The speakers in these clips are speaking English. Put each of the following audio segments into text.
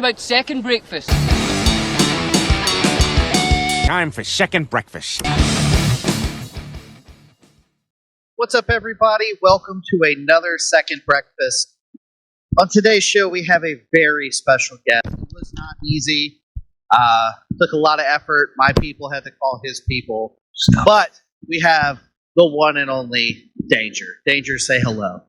about second breakfast. Time for second breakfast. What's up, everybody? Welcome to another Second Breakfast. On today's show, we have a very special guest. It was not easy. Took a lot of effort. My people had to call his people. But we have the one and only Danger. Danger, say hello.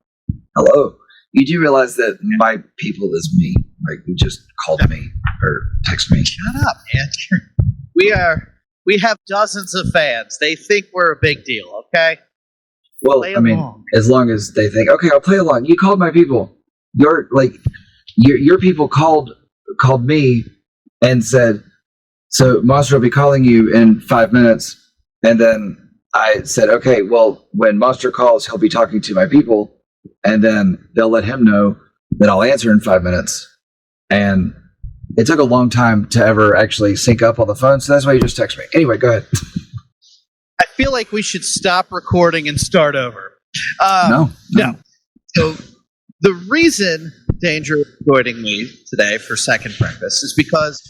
Hello. You do realize that my people is me. Like, you just called me or text me. Shut up, man. We have dozens of fans. They think we're a big deal, okay? Well, Play I mean, along. as long as they think, okay, I'll play along. You called my people. Your people called me and said, so Monster will be calling you in 5 minutes. And then I said, okay, well, when Monster calls, he'll be talking to my people, and then they'll let him know that I'll answer in 5 minutes. And it took a long time to ever actually sync up on the phone, so that's why you just text me. Anyway, go ahead. I feel like we should stop recording and start over. No. So the reason Danger is joining me today for Second Breakfast is because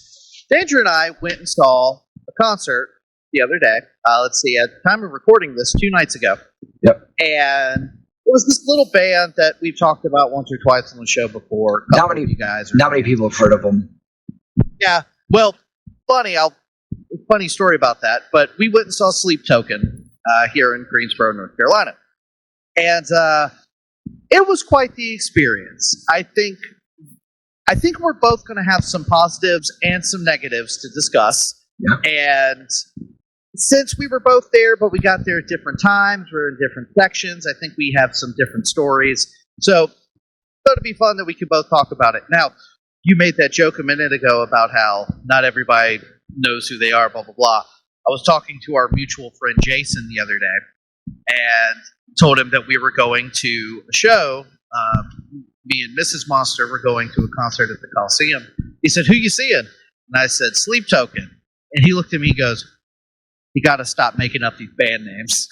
Danger and I went and saw a concert the other day. Let's see, at the time of recording this, 2 nights ago. Yep. And it was this little band that we've talked about once or twice on the show before. Not many people have heard of them. Yeah. Well, funny story about that. But we went and saw Sleep Token here in Greensboro, North Carolina. And it was quite the experience. I think we're both going to have some positives and some negatives to discuss. Yeah. And since we were both there, but we got there at different times, we're in different sections, I think we have some different stories. So it'd be fun that we could both talk about it. Now, you made that joke a minute ago about how not everybody knows who they are, blah, blah, blah. I was talking to our mutual friend Jason the other day and told him that we were going to a show. Me and Mrs. Monster were going to a concert at the Coliseum. He said, who you seeing? And I said, Sleep Token. And he looked at me and goes, you got to stop making up these band names.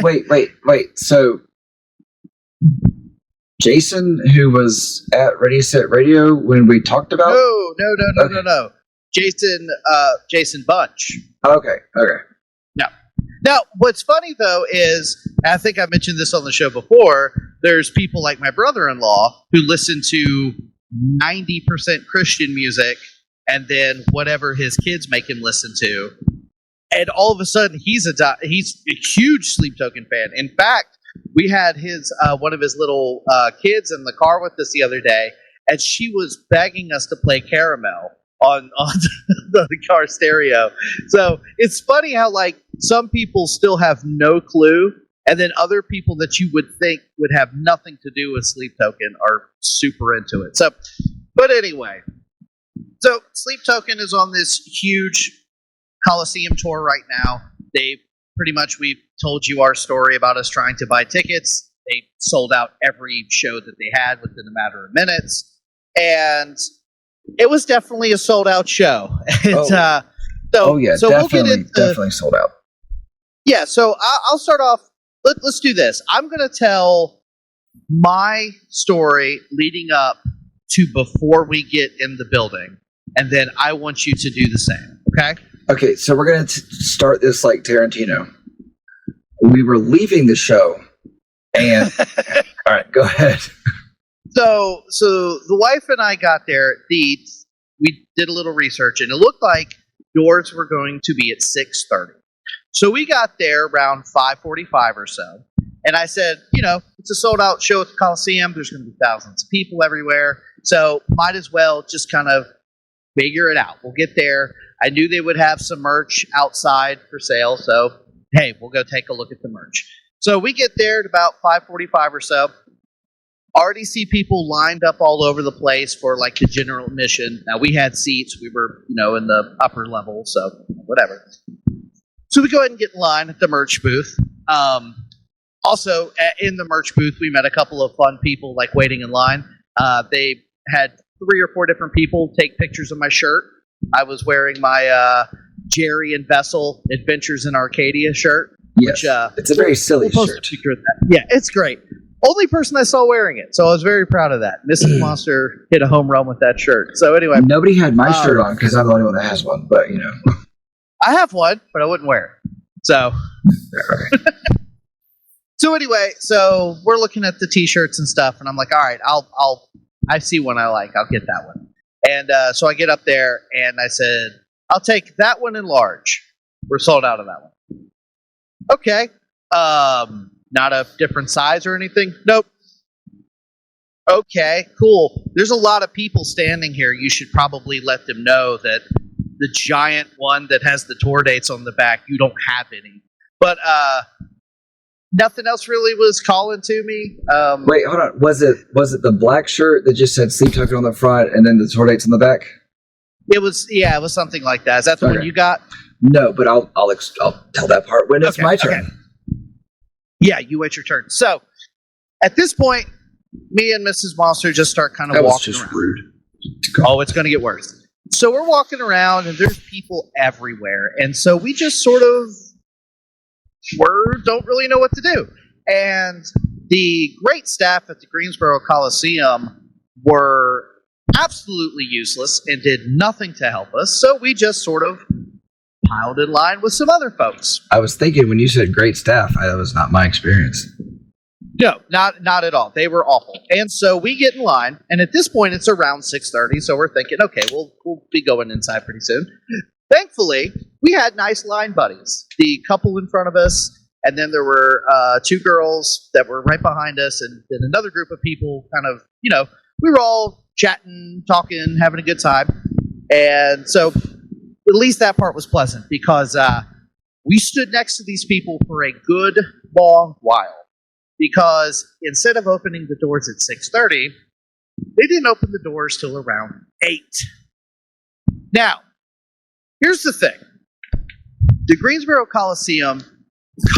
Like, wait. So, Jason, who was at Ready Set Radio when we talked about? No. Jason Bunch. Okay. Now, what's funny, though, is, I think I mentioned this on the show before, there's people like my brother-in-law who listen to 90% Christian music and then whatever his kids make him listen to. And all of a sudden, he's a huge Sleep Token fan. In fact, we had one of his little kids in the car with us the other day, and she was begging us to play Caramel on the car stereo. So it's funny how, like, some people still have no clue, and then other people that you would think would have nothing to do with Sleep Token are super into it. So, but anyway, so Sleep Token is on this huge Coliseum tour right now. We've told you our story about us trying to buy tickets. They sold out every show that they had within a matter of minutes. And it was definitely a sold out show. And, definitely sold out. Yeah, so I'll start off. Let's do this. I'm going to tell my story leading up to before we get in the building, and then I want you to do the same, okay? Okay, so we're going to start this like Tarantino. We were leaving the show, and... all right, go ahead. So the wife and I got there at Deeds. We did a little research, and it looked like doors were going to be at 6:30. So we got there around 5:45 or so, and I said, it's a sold-out show at the Coliseum. There's going to be thousands of people everywhere, so might as well just kind of figure it out. We'll get there. I knew they would have some merch outside for sale, so, hey, we'll go take a look at the merch. So we get there at about 5:45 or so. Already see people lined up all over the place for like the general admission. Now we had seats. We were, in the upper level, so whatever. So we go ahead and get in line at the merch booth. Also, in the merch booth, we met a couple of fun people like waiting in line. They had 3 or 4 different people take pictures of my shirt. I was wearing my Jerry and Vessel Adventures in Arcadia shirt. Yes, which, it's a very silly shirt. Yeah, it's great. Only person I saw wearing it, so I was very proud of that. Mrs. Monster hit a home run with that shirt. So anyway, Nobody had my shirt on because I'm the only one that has one. But I have one, but I wouldn't wear it. So, so anyway, so we're looking at the T-shirts and stuff, and I'm like, all right, I see one I like, I'll get that one. And so I get up there and I said, I'll take that one in large. We're sold out of that one. Okay. Not a different size or anything? Nope. Okay, cool. There's a lot of people standing here. You should probably let them know that the giant one that has the tour dates on the back, you don't have any. But nothing else really was calling to me. Wait, hold on. Was it the black shirt that just said Sleep Token on the front and then the tour dates on the back? It was something like that. Is that the one you got? No, but I'll tell that part when it's my turn. Okay. Yeah, you wait your turn. So, at this point, me and Mrs. Monster just start kind of walking around. Rude. Oh, it's going to get worse. So we're walking around, and there's people everywhere. And so we just sort of don't really know what to do. And the great staff at the Greensboro Coliseum were absolutely useless and did nothing to help us. So we just sort of piled in line with some other folks. I was thinking when you said great staff, that was not my experience. No, not at all. They were awful. And so we get in line, and at this point it's around 6:30, so we're thinking, okay, we'll be going inside pretty soon. Thankfully, we had nice line buddies. The couple in front of us, and then there were two girls that were right behind us, and then another group of people kind of, we were all chatting, talking, having a good time. And so at least that part was pleasant because we stood next to these people for a good long while. Because instead of opening the doors at 6:30, they didn't open the doors till around 8. Now, here's the thing. The Greensboro Coliseum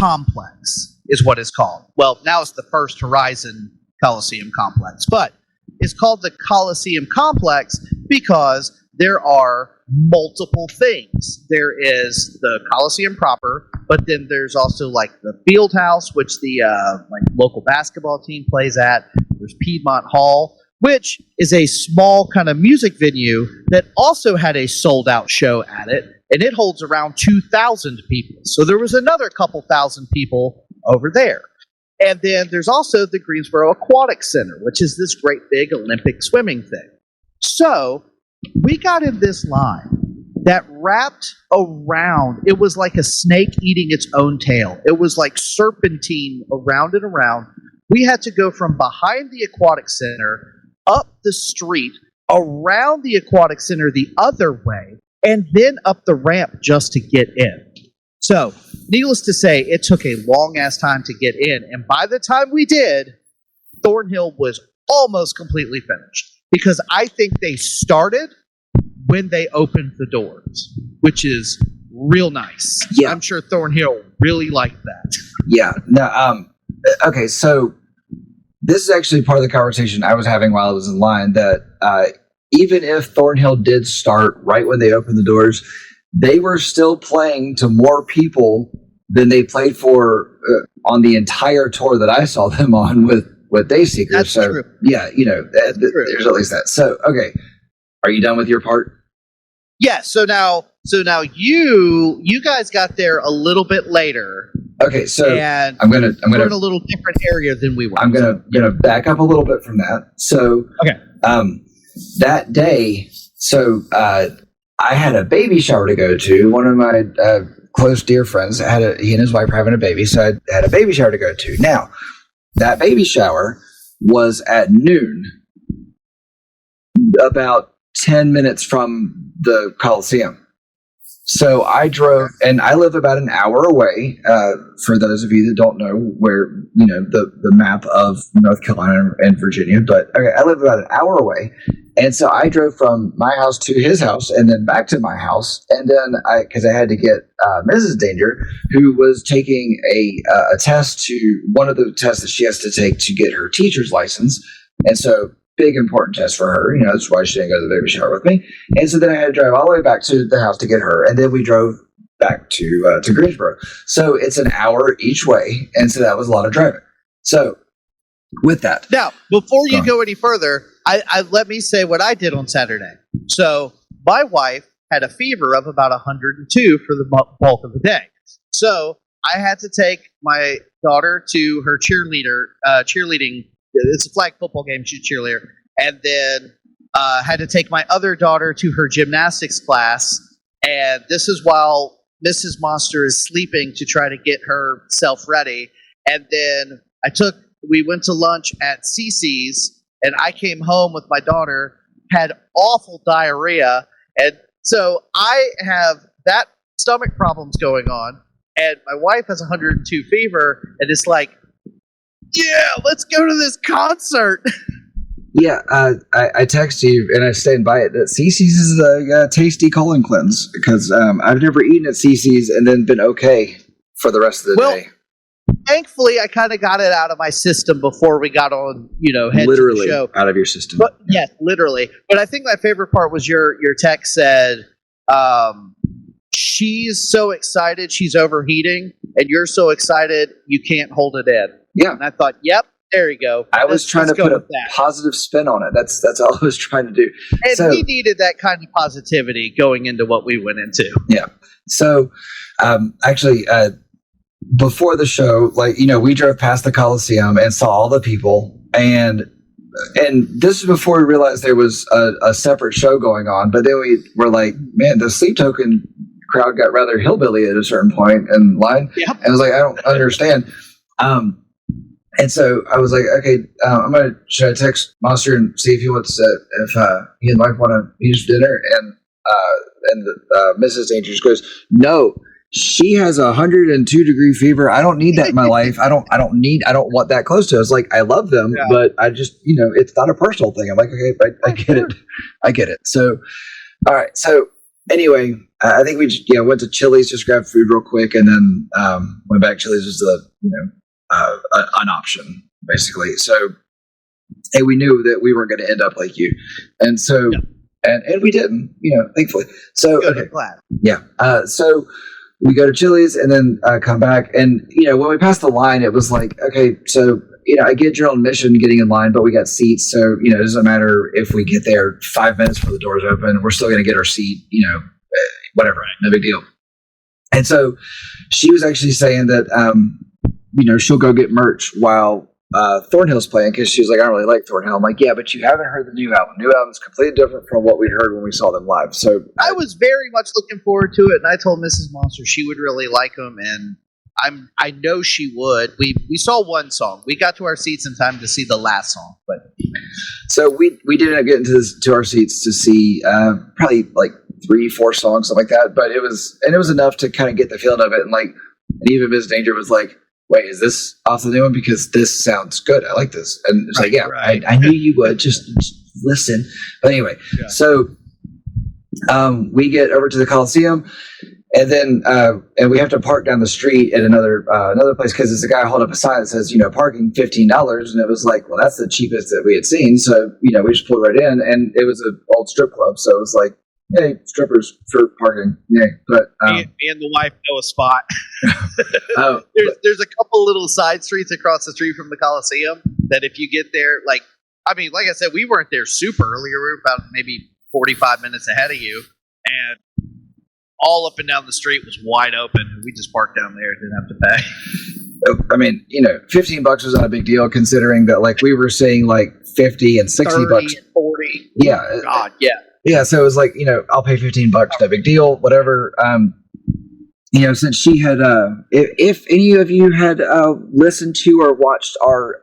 Complex is what it's called. Well, now it's the First Horizon Coliseum Complex, but it's called the Coliseum Complex because there are multiple things. There is the Coliseum proper, but then there's also like the field house, which the local basketball team plays at. There's Piedmont Hall, which is a small kind of music venue that also had a sold-out show at it, and it holds around 2,000 people. So there was another couple thousand people over there. And then there's also the Greensboro Aquatic Center, which is this great big Olympic swimming thing. So we got in this line that wrapped around. It was like a snake eating its own tail. It was like serpentine around and around. We had to go from behind the Aquatic Center, up the street, around the Aquatic Center the other way, and then up the ramp just to get in. So, needless to say, it took a long-ass time to get in, and by the time we did, Thornhill was almost completely finished. Because I think they started when they opened the doors, which is real nice. Yeah. I'm sure Thornhill really liked that. Yeah. No. Okay. So this is actually part of the conversation I was having while I was in line. That even if Thornhill did start right when they opened the doors, they were still playing to more people than they played for on the entire tour that I saw them on with Dayseekers. That's true. Yeah, there's at least that. So, okay, are you done with your part? Yeah. So now you guys got there a little bit later. Okay, so and I'm gonna we're in a little different area than we were. I'm gonna back up a little bit from that. So, okay, that day, I had a baby shower to go to. One of my close dear friends he and his wife were having a baby, so I had a baby shower to go to. Now, that baby shower was at noon, about 10 minutes from the Coliseum. So I drove, and I live about an hour away. For those of you that don't know where, the map of North Carolina and Virginia, but okay, I live about an hour away. And so I drove from my house to his house and then back to my house. And then because I had to get Mrs. Danger, who was taking a test one of the tests that she has to take to get her teacher's license. And so big, important test for her. That's why she didn't go to the baby shower with me. And so then I had to drive all the way back to the house to get her. And then we drove back to Greensboro. So it's an hour each way. And so that was a lot of driving. So with that. Now, before you go any further, I let me say what I did on Saturday. So my wife had a fever of about 102 for the bulk of the day. So I had to take my daughter to her cheerleading. It's a flag football game. She's a cheerleader. And then had to take my other daughter to her gymnastics class. And this is while Mrs. Monster is sleeping to try to get herself ready. And then we went to lunch at CC's, and I came home with my daughter, had awful diarrhea. And so I have that stomach problems going on, and my wife has 102 fever, and it's like, yeah, let's go to this concert. Yeah, I text you and I stand by it that CC's is a tasty colon cleanse because I've never eaten at CC's and then been okay for the rest of the day. Thankfully, I kind of got it out of my system before we got on, head literally to the show. Out of your system. But, yes, literally. But I think my favorite part was your text said, she's so excited she's overheating, and you're so excited you can't hold it in. Yeah. And I thought, yep. There you go. I was trying to put a positive spin on it. That's all I was trying to do. And we needed that kind of positivity going into what we went into. Yeah. So, actually, before the show, we drove past the Coliseum and saw all the people, and this is before we realized there was a separate show going on. But then we were like, man, the Sleep Token crowd got rather hillbilly at a certain point in line. Yep. And I was like, I don't understand. And so I was like, okay, should I text Monster and see if he wants if he and wife want to use dinner? And Mrs. Dangerous goes, no, she has 102-degree fever. I don't need that in my life. I don't want that close to us. Like, I love them, but I just, it's not a personal thing. I'm like, okay, I get it. I get it. So, all right. So anyway, I think we went to Chili's, just grabbed food real quick, and then went back. Chili's was an option, basically. So, hey, we knew that we weren't going to end up like you, and so, and we didn't, thankfully. So, good, I'm glad. Yeah. So we go to Chili's and then come back, and when we passed the line, it was like, okay, so I get your own mission getting in line, but we got seats, so it doesn't matter if we get there 5 minutes before the doors open, we're still going to get our seat, whatever, no big deal. And so she was actually saying that she'll go get merch while Thornhill's playing, because she was like, I don't really like Thornhill. I'm like, yeah, but you haven't heard the new album. New album's completely different from what we heard when we saw them live. So I was very much looking forward to it, and I told Mrs. Monster she would really like them, and I know she would. We saw one song. We got to our seats in time to see the last song, but so we did not get to our seats to see probably like 3-4 songs, something like that. But it was enough to kind of get the feeling of it, and even Ms. Danger was like, wait, is this off the new one? Because this sounds good. I like this. And it's like, yeah, right. I knew you would. Just listen. But anyway, so we get over to the Coliseum, and then and we have to park down the street at another place, because there's a guy holding up a sign that says, parking $15. And it was like, well, that's the cheapest that we had seen. So, we just pulled right in, and it was an old strip club. So it was like, hey, strippers for parking. Yeah, but me and the wife know a spot. There's a couple little side streets across the street from the Coliseum that if you get there, like I said, we weren't there super early. We were about maybe 45 minutes ahead of you, and all up and down the street was wide open, and we just parked down there and didn't have to pay. I mean, $15 was not a big deal, considering that we were saying like 50 and 60 bucks, and 40. Yeah, God, yeah. Yeah, so it was like, I'll pay $15, no big deal, whatever. Since she had, if any of you had listened to or watched our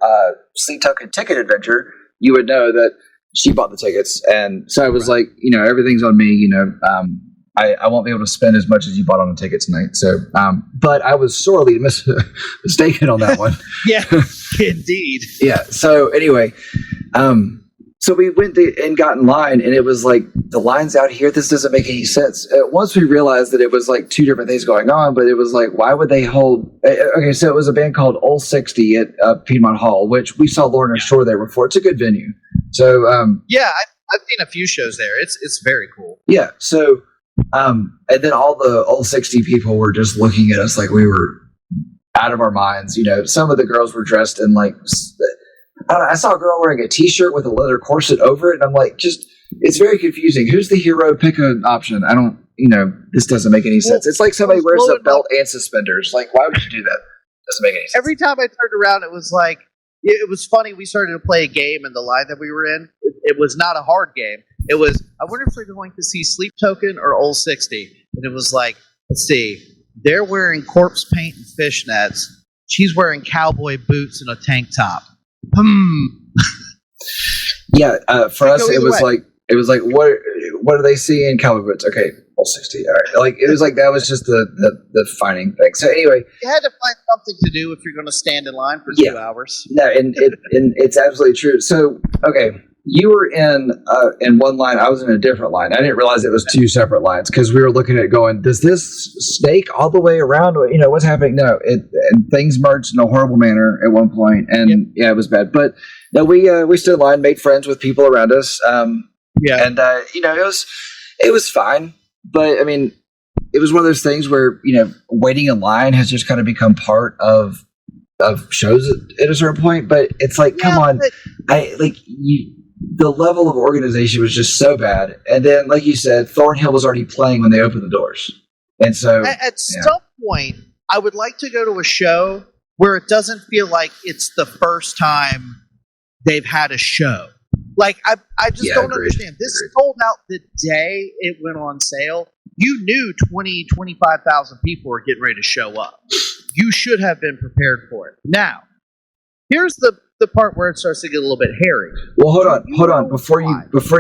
Sleep Token ticket adventure, you would know that she bought the tickets. And so I was like, everything's on me, I won't be able to spend as much as you bought on the ticket tonight. So, but I was sorely mistaken on that one. Yeah, indeed. Yeah, so anyway, so we went and got in line, and it was like, the line's out here. This doesn't make any sense. Once we realized that it was like two different things going on, but it was like, why would they hold? Okay, so it was a band called Old 60 at Piedmont Hall, which we saw Lorna Shore there before. It's a good venue. So yeah, I've seen a few shows there. It's very cool. Yeah. So and then all the Old 60 people were just looking at us like we were out of our minds. Some of the girls were dressed in like I don't know, I saw a girl wearing a T-shirt with a leather corset over it, and I'm like, it's very confusing. Who's the hero? Pick an option. I don't, this doesn't make any sense. It's like somebody wears a belt and suspenders. Like, why would you do that? Doesn't make any sense. Every time I turned around, it was like, it was funny. We started to play a game in the line that we were in. It was not a hard game. It was, I wonder if we're going to see Sleep Token or Old 60. And it was like, let's see, they're wearing corpse paint and fishnets. She's wearing cowboy boots and a tank top. Yeah, for us, it was like, what do they see in cowboy boots? Okay, Old 60. All right, like it was like that was just the defining thing. So anyway, you had to find something to do if you're going to stand in line for 2 hours. No, and it's absolutely true. So okay, you were in one line. I was in a different line. I didn't realize it was 2 separate lines because we were looking at it going, does this snake all the way around? What's happening? No, and things merged in a horrible manner at one point, and yeah, it was bad. But no, we stood in line, made friends with people around us. And it was fine. But I mean, it was one of those things where waiting in line has just kind of become part of shows at a certain point. But it's like, come on, the level of organization was just so bad. And then, like you said, Thornhill was already playing when they opened the doors, and so at some point, I would like to go to a show where it doesn't feel like it's the first time they've had a show. Like, I just don't understand. This sold out the day it went on sale. You knew 25,000 people were getting ready to show up. You should have been prepared for it. Now, here's the part where it starts to get a little bit hairy. Well, hold on. Before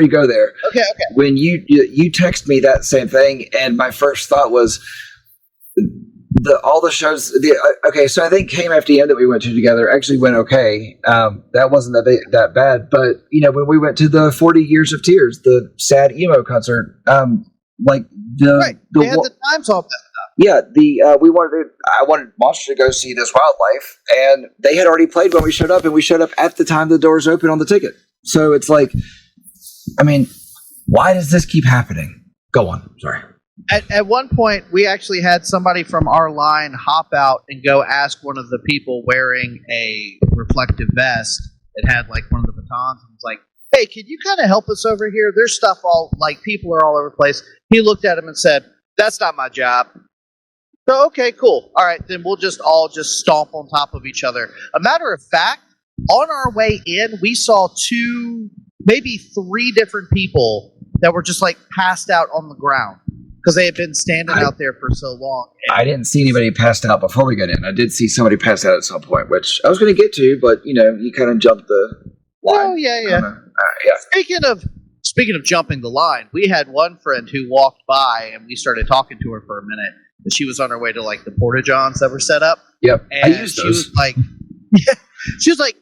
you go there. Okay. When you text me that same thing, and my first thought was all the shows. Okay, so I think KMFDM that we went to together actually went okay. That wasn't that bad. But when we went to the 40 Years of Tears, the sad emo concert, they had the times off that stuff. Yeah, I wanted Monster to go see This Wildlife, and they had already played when we showed up, and we showed up at the time the doors open on the ticket. So it's like, I mean, why does this keep happening? Go on. Sorry. At one point, we actually had somebody from our line hop out and go ask one of the people wearing a reflective vest that had like one of the batons and was like, hey, can you kind of help us over here? There's stuff people are all over the place. He looked at him and said, that's not my job. So, okay, cool. All right, then we'll just all stomp on top of each other. A matter of fact, on our way in, we saw 2, maybe 3 different people that were just like passed out on the ground because they had been standing out there for so long. I didn't see anybody passed out before we got in. I did see somebody pass out at some point, which I was going to get to, but you kind of jumped the line. Oh yeah. Speaking of jumping the line, we had one friend who walked by and we started talking to her for a minute. And she was on her way to like the porta-johns that were set up. Yep, and I used those. She was like,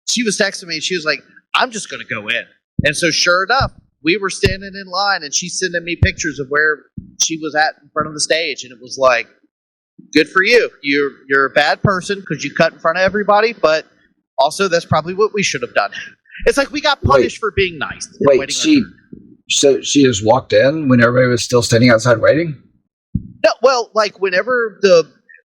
she was texting me. She was like, I'm just going to go in. And so sure enough, we were standing in line and she's sending me pictures of where she was at in front of the stage. And it was like, good for you. You're a bad person because you cut in front of everybody, but also that's probably what we should have done. It's like we got punished for being nice. So she just walked in when everybody was still standing outside waiting? No, well, like whenever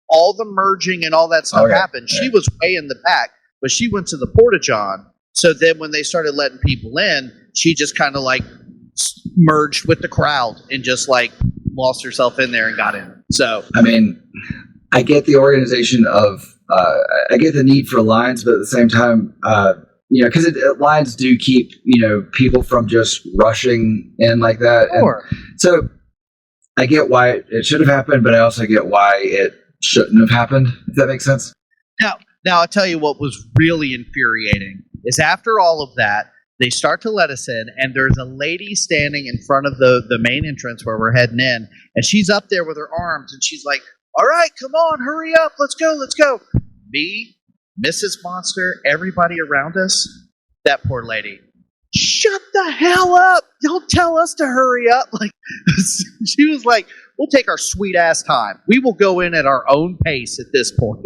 all the merging and all that stuff happened, she was way in the back, but she went to the porta-john. So then when they started letting people in, she just kind of like merged with the crowd and just like lost herself in there and got in. So, I mean, I get the organization of, I get the need for lines, but at the same time, because lines do keep, people from just rushing in like that. Sure. And so I get why it should have happened, but I also get why it shouldn't have happened, if that makes sense. Now I'll tell you what was really infuriating is after all of that, they start to let us in, and there's a lady standing in front of the main entrance where we're heading in, and she's up there with her arms, and she's like, all right, come on, hurry up, let's go. Me, Mrs. Monster, everybody around us, that poor lady, shut the hell up, don't tell us to hurry up. Like, she was like, we'll take our sweet ass time. We will go in at our own pace at this point.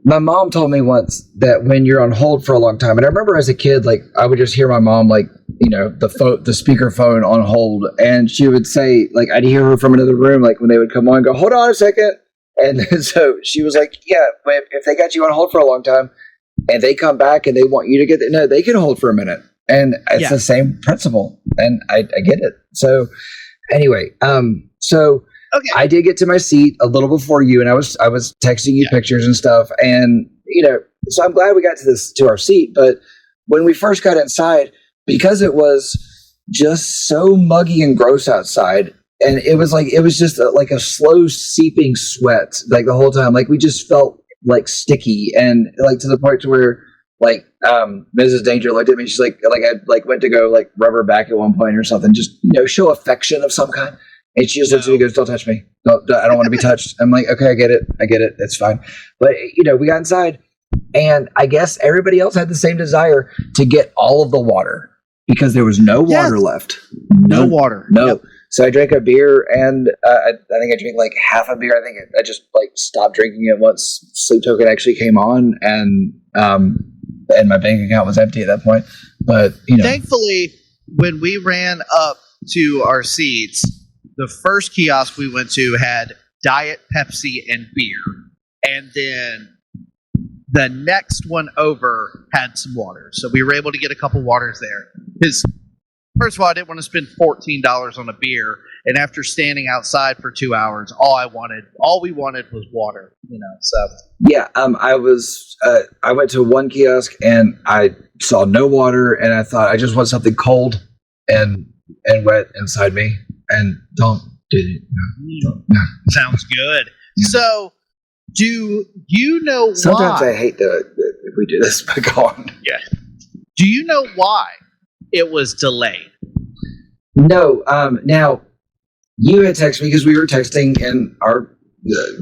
My mom told me once that when you're on hold for a long time, and I remember as a kid, like I would just hear my mom, like, the speaker phone on hold, and she would say, like, I'd hear her from another room, like when they would come on, go, hold on a second. And so she was like, yeah, but if they got you on hold for a long time, and they come back and they want you to get no, they can hold for a minute, and it's the same principle, and I get it. So anyway, so I did get to my seat a little before you, and I was texting you pictures and stuff, and so I'm glad we got to our seat. But when we first got inside, because it was just so muggy and gross outside, and it was just like a slow seeping sweat like the whole time, like we just felt like sticky, and like to the point to where like Mrs. Danger looked at me, she's like I like went to go like rub her back at one point or something, just show affection of some kind, and she just looks at me and goes, "Don't touch me, I don't want to be touched." I'm like, okay, I get it, it's fine. But we got inside, and I guess everybody else had the same desire to get all of the water because there was no water left. No water. No. Yep. So I drank a beer, and I think I drank like half a beer. I think I just like stopped drinking it once Sleep Token actually came on, and my bank account was empty at that point. But thankfully, when we ran up to our seats, the first kiosk we went to had Diet Pepsi and beer, and then the next one over had some water. So we were able to get a couple waters there. Because first of all, I didn't want to spend $14 on a beer, and after standing outside for 2 hours, all we wanted was water. So yeah, I went to one kiosk and I saw no water, and I thought I just want something cold and wet inside me, and don't do it. No. Sounds good. Yeah. So, do you know why? Sometimes I hate if we do this, but go on. Yeah. Do you know why it was delayed? No. Now, you had texted me because we were texting in our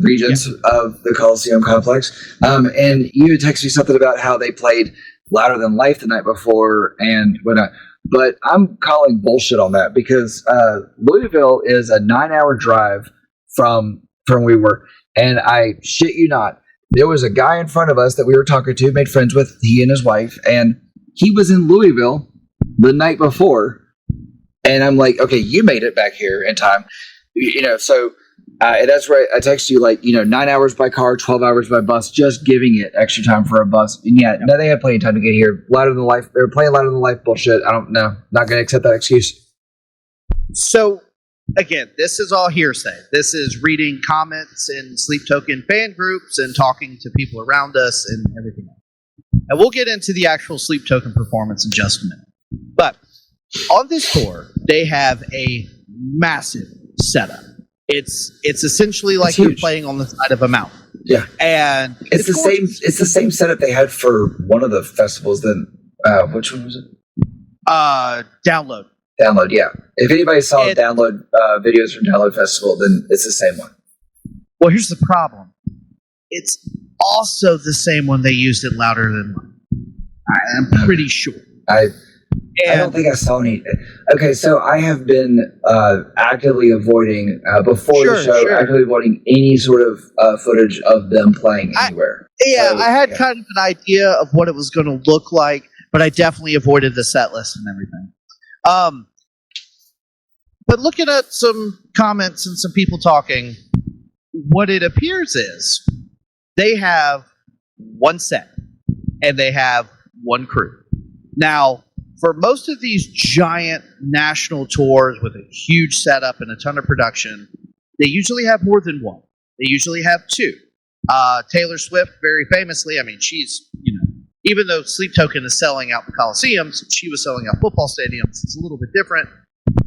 regions of the Coliseum complex, and you had texted me something about how they played Louder Than Life the night before and whatnot. But I'm calling bullshit on that because Louisville is a 9-hour drive from where we were, and I shit you not, there was a guy in front of us that we were talking to, made friends with, he and his wife, and he was in Louisville the night before, and I'm like, okay, you made it back here in time, so and that's right. I text you 9 hours by car, 12 hours by bus, just giving it extra time for a bus. And no, they had plenty of time to get here. Louder Than Life, they were playing Louder Than Life bullshit. I don't know. Not going to accept that excuse. So, again, this is all hearsay. This is reading comments in Sleep Token fan groups and talking to people around us and everything else. And we'll get into the actual Sleep Token performance in just a minute. But on this tour, they have a massive setup. It's essentially like you're playing on the side of a mountain. Yeah, and it's the same. It's the same setup they had for one of the festivals. Then, which one was it? Download. Download. Yeah. If anybody saw Download videos from Download Festival, then it's the same one. Well, here's the problem. It's also the same one they used at Louder Than Life. I'm pretty sure. I don't think I saw any. Okay, so I have been actively avoiding before the show, actively avoiding any sort of footage of them playing anywhere. I had kind of an idea of what it was going to look like, but I definitely avoided the set list and everything. But looking at some comments and some people talking, what it appears is they have one set and they have one crew. Now, for most of these giant national tours with a huge setup and a ton of production, they usually have more than one. They usually have two. Taylor Swift, very famously, she's, even though Sleep Token is selling out the Coliseums, she was selling out football stadiums. It's a little bit different,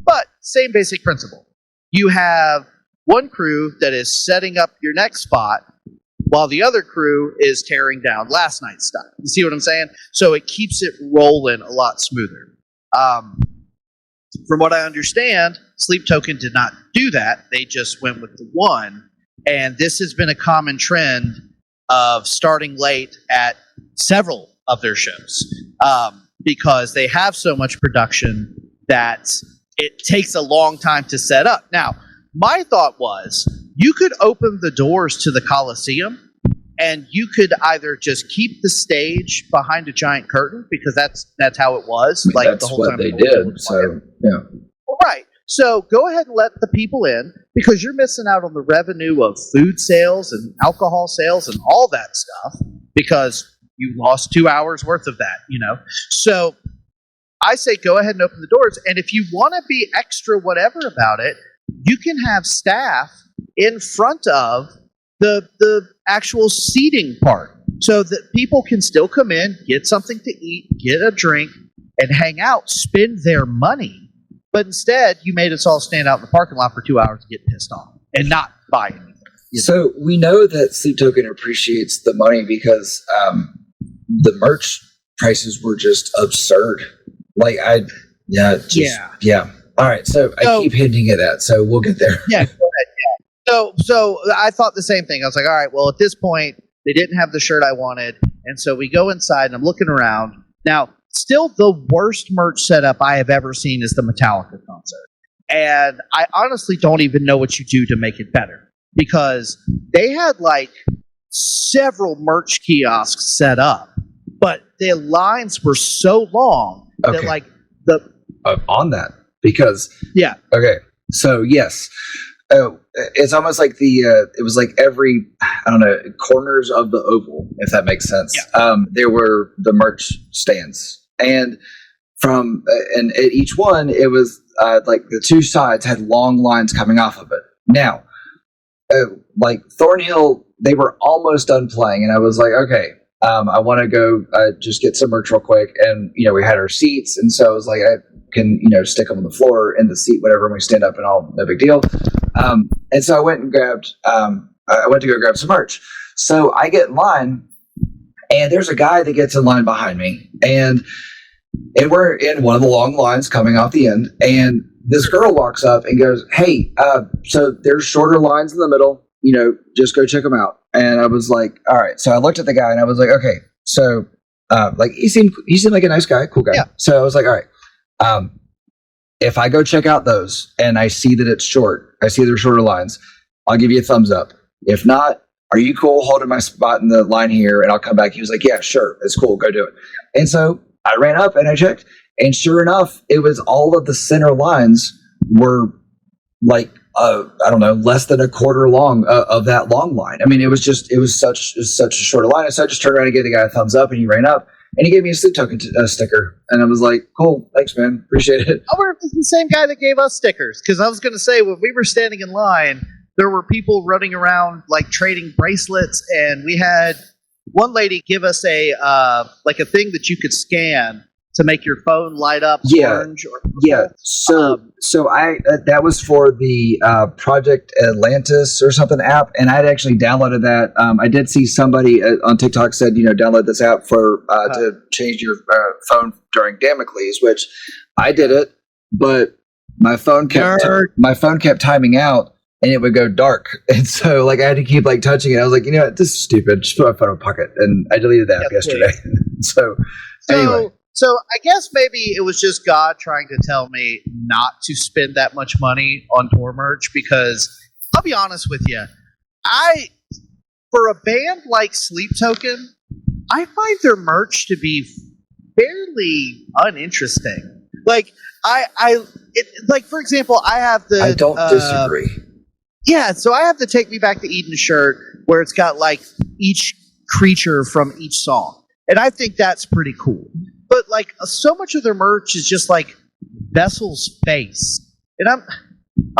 but same basic principle. You have one crew that is setting up your next spot, while the other crew is tearing down last night's stuff. You see what I'm saying? So it keeps it rolling a lot smoother. From what I understand, Sleep Token did not do that. They just went with the one. And this has been a common trend of starting late at several of their shows because they have so much production that it takes a long time to set up. Now, my thought was, you could open the doors to the Coliseum and you could either just keep the stage behind a giant curtain because that's how it was. That's the whole time they did. So, yeah. Right. So go ahead and let the people in because you're missing out on the revenue of food sales and alcohol sales and all that stuff because You lost 2 hours worth of that, So I say go ahead and open the doors. And if you want to be extra whatever about it, you can have staff in front of the actual seating part so that people can still come in, get something to eat, get a drink, and hang out, spend their money. But instead, you made us all stand out in the parking lot for 2 hours and get pissed off and not buy anything. So we know that Sleep Token appreciates the money because the merch prices were just absurd. Like yeah. All right, so I keep hinting at that, so we'll get there. Yeah, go ahead. Yeah. So I thought the same thing. I was like, all right, well, at this point, they didn't have the shirt I wanted, and so we go inside, and I'm looking around. Now, still the worst merch setup I have ever seen is the Metallica concert. And I honestly don't even know what you do to make it better. Because they had like several merch kiosks set up, but the lines were so long that like on that because okay, so yes, it's almost like it was like every corners of the oval, if that makes sense. There were the merch stands, and and at each one it was like the two sides had long lines coming off of it. Now. Like Thornhill, they were almost done playing, and I was like, okay, I want to go just get some merch real quick. And we had our seats, and so I was like, I can stick them on the floor in the seat, whatever, and we stand up and all, no big deal. And so I went and grabbed, I went to go grab some merch. So I get in line, and there's a guy that gets in line behind me, and we're in one of the long lines coming off the end, and this girl walks up and goes, hey, so there's shorter lines in the middle, just go check them out. And I was like, all right. So I looked at the guy and I was like, okay. So, like he seemed like a nice guy, cool guy. Yeah. So I was like, all right. If I go check out those and I see that it's short, I see there's shorter lines, I'll give you a thumbs up. If not, are you cool holding my spot in the line here? And I'll come back. He was like, yeah, sure. It's cool. Go do it. And so I ran up and I checked. And sure enough, it was all of the center lines were like, less than a quarter long of that long line. I mean, it was such a short line. So I just turned around and gave the guy a thumbs up, and he ran up and he gave me a Sleep Token sticker. And I was like, cool, thanks, man. Appreciate it. I wonder if it's the same guy that gave us stickers. Because I was going to say, when we were standing in line, there were people running around like trading bracelets, and we had one lady give us a thing that you could scan to make your phone light up orange or purple. Yeah. So I that was for the Project Atlantis or something app, and I'd actually downloaded that. I did see somebody on TikTok said, download this app for to change your phone during Damocles, which I did it, but my phone kept timing out. And it would go dark, and so I had to keep touching it. I was like, what, this is stupid. Just put my phone in my pocket, and I deleted the app yesterday. so anyway. So I guess maybe it was just God trying to tell me not to spend that much money on tour merch, because I'll be honest with you, for a band like Sleep Token, I find their merch to be fairly uninteresting. For example, I have the. I don't disagree. Yeah, so I have the Take Me Back to Eden shirt where it's got each creature from each song, and I think that's pretty cool. But so much of their merch is just Vessel's face, and I'm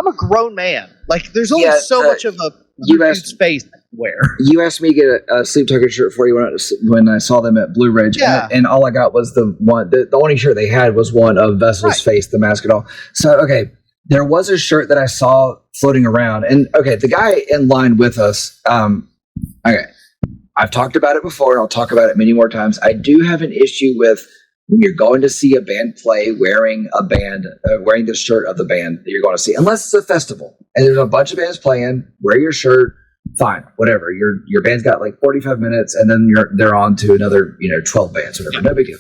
a grown man. There's only so much of a dude's face I can wear. You asked me to get a Sleep Token shirt for you when I saw them at Blue Ridge, and all I got was the one. The only shirt they had was one of Vessel's face, the mask and all. So okay, there was a shirt that I saw floating around, and okay, the guy in line with us. Okay, I've talked about it before, and I'll talk about it many more times. I do have an issue with when you're going to see a band play wearing the shirt of the band that you're going to see, unless it's a festival and there's a bunch of bands playing, wear your shirt, fine, whatever. Your band's got 45 minutes, and then they're on to another 12 bands, whatever, no big deal.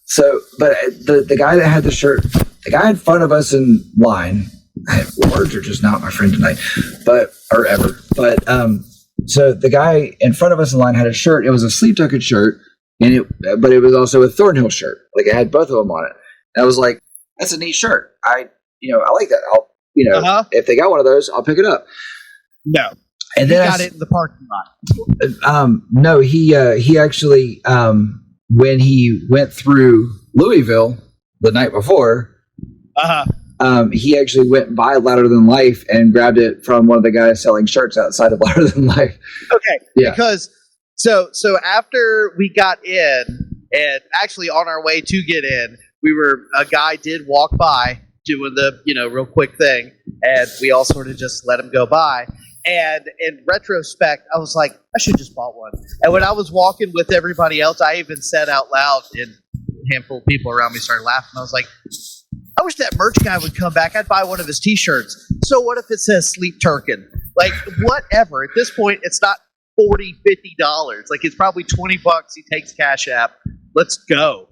So, but the guy that had the shirt, the guy in front of us in line, words are just not my friend tonight, or ever. But so the guy in front of us in line had a shirt. It was a Sleep Token shirt. But it was also a Thornhill shirt. It had both of them on it. And I was like, that's a neat shirt. I like that. I'll, if they got one of those, I'll pick it up. No. And he then got it in the parking lot. No, he actually when he went through Louisville the night before, he actually went by Louder Than Life and grabbed it from one of the guys selling shirts outside of Louder Than Life. Okay, yeah. Because so after we got in, and actually on our way to get in, a guy did walk by doing the real quick thing, and we all sort of just let him go by. And in retrospect, I was like, I should just bought one. And when I was walking with everybody else, I even said out loud, and a handful of people around me started laughing. I was like, I wish that merch guy would come back. I'd buy one of his T-shirts. So what if it says Sleep Token? Like, whatever. At this point, it's not $40, $50. Like, it's probably $20. He takes Cash App. Let's go.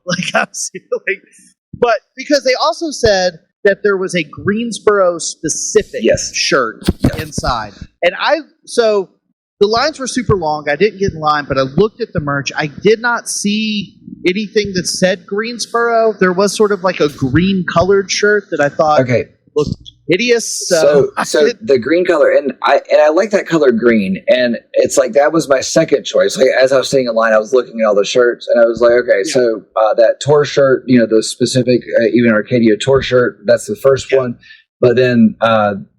But because they also said that there was a Greensboro specific shirt inside. And so the lines were super long. I didn't get in line, but I looked at the merch. I did not see anything that said Greensboro. There was sort of like a green colored shirt that I thought looked hideous. So the green color, and I like that color green, and it's like that was my second choice. Like as I was sitting in line, I was looking at all the shirts, and I was like, okay, so that tour shirt, the specific even Arcadia tour shirt, that's the first one. But then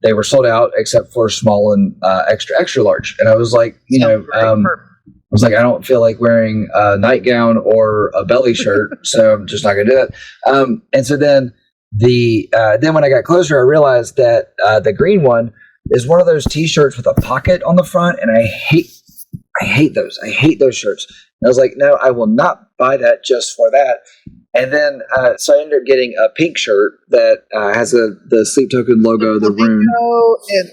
they were sold out except for small and extra large, and I was like, I was like, I don't feel like wearing a nightgown or a belly shirt, so I'm just not gonna do that. And so then. Then when I got closer, I realized that the green one is one of those T-shirts with a pocket on the front, and I hate those. I hate those shirts. And I was like, no, I will not buy that just for that. And then so I ended up getting a pink shirt that has the Sleep Token logo, the rune. And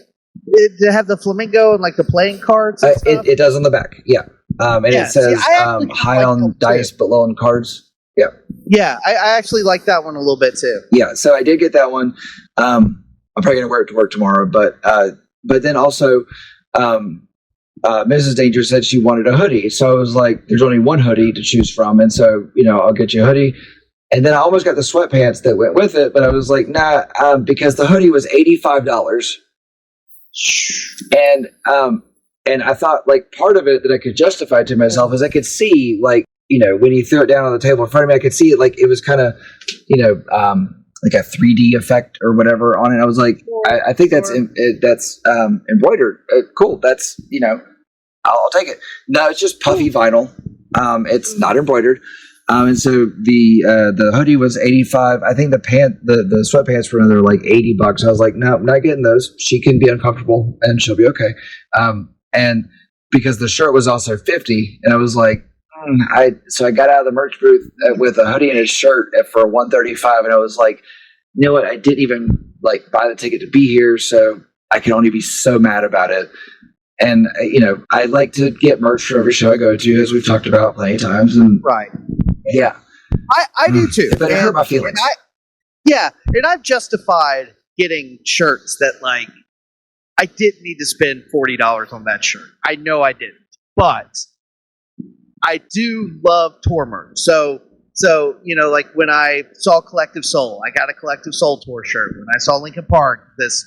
did it have the flamingo and like the playing cards? And stuff? It does on the back, yeah. And it says high on dice but low on cards. Yeah. Yeah, I actually like that one a little bit too. Yeah, so I did get that one. I'm probably going to wear it to work tomorrow, but then also Mrs. Danger said she wanted a hoodie. So I was like, there's only one hoodie to choose from, and so, I'll get you a hoodie. And then I almost got the sweatpants that went with it, but I was like, nah, because the hoodie was $85. And I thought, like, part of it that I could justify to myself is I could see, like, when he threw it down on the table in front of me, I could see it like it was kind of, like a 3D effect or whatever on it. I was like, I think that's embroidered. Cool. That's, I'll take it. No, it's just puffy vinyl. It's not embroidered. And so the hoodie was $85. I think the sweatpants were another like $80. I was like, no, I'm not getting those. She can be uncomfortable and she'll be okay. And because the shirt was also $50, and I was like, so I got out of the merch booth with a hoodie and a shirt for $135, and I was like, you know what? I didn't even like buy the ticket to be here, so I can only be so mad about it. And I like to get merch for every show I go to, as we've talked about plenty of times. And right, yeah, I do too. But it hurt my feelings. And I've justified getting shirts that like I didn't need to spend $40 on that shirt. I know I didn't, but I do love tour merch. So like when I saw Collective Soul, I got a Collective Soul tour shirt. When I saw Linkin Park, this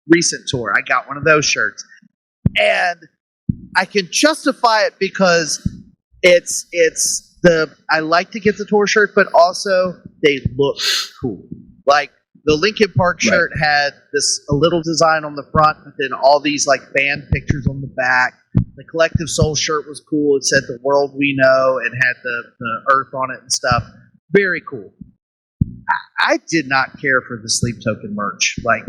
recent tour, I got one of those shirts. And I can justify it because I like to get the tour shirt, but also they look cool. Like the Linkin Park shirt had a little design on the front, but then all these like band pictures on the back. The Collective Soul shirt was cool. It said "The World We Know" and had the Earth on it and stuff. Very cool. I did not care for the Sleep Token merch. Like,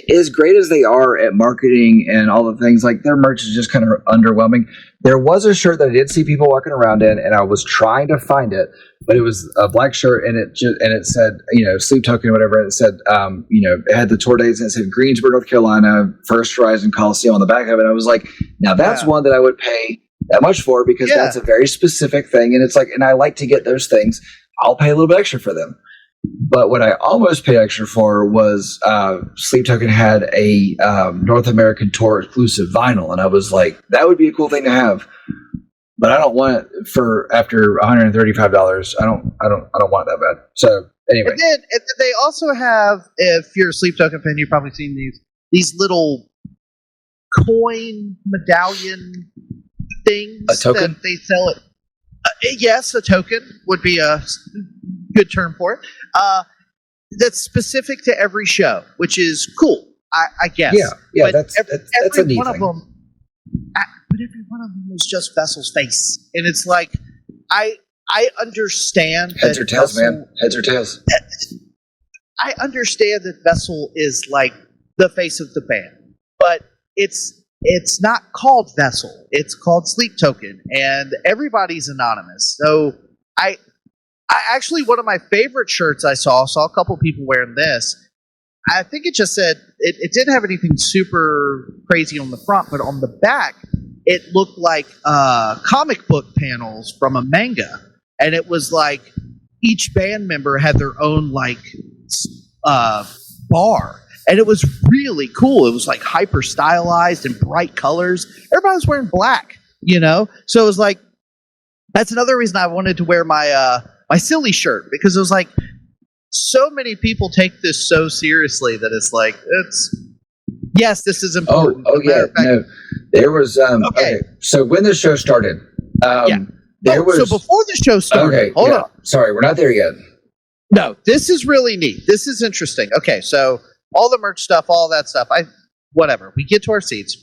as great as they are at marketing and all the things, like their merch is just kind of underwhelming. There was a shirt that I did see people walking around in, and I was trying to find it, but it was a black shirt, and it said, Sleep Token, whatever. And it said, it had the tour dates, and it said Greensboro, North Carolina, First Horizon Coliseum on the back of it. I was like, now that's one that I would pay that much for, because that's a very specific thing, and it's like, and I like to get those things. I'll pay a little bit extra for them. But what I almost paid extra for was Sleep Token had a North American tour exclusive vinyl, and I was like, that would be a cool thing to have. But I don't want it for after $135. I don't want it that bad. So anyway, and then they also have, if you're a Sleep Token fan, you've probably seen these little coin medallion things A token? that they sell it. Yes, a token would be a good term for it. That's specific to every show, which is cool, I guess. Yeah, but that's a every neat one thing. of them. But every one of them was just Vessel's face, and it's like I understand Heads that or tails, Vessel, man. Heads or tails. I understand that Vessel is like the face of the band, but it's not called Vessel. It's called Sleep Token, and everybody's anonymous. So I actually, one of my favorite shirts I saw a couple people wearing this. I think it just said it didn't have anything super crazy on the front, but on the back it looked like comic book panels from a manga, and it was like each band member had their own like bar, and it was really cool. It was like hyper stylized and bright colors. Everybody was wearing black, so it was like that's another reason I wanted to wear my my silly shirt, because it was like so many people take this so seriously that it's like yes, this is important. No, there was okay. So when the show started, there was so before the show started. Okay, hold on. Sorry, we're not there yet. No, this is really neat. This is interesting. Okay, so all the merch stuff, all that stuff. Whatever. We get to our seats,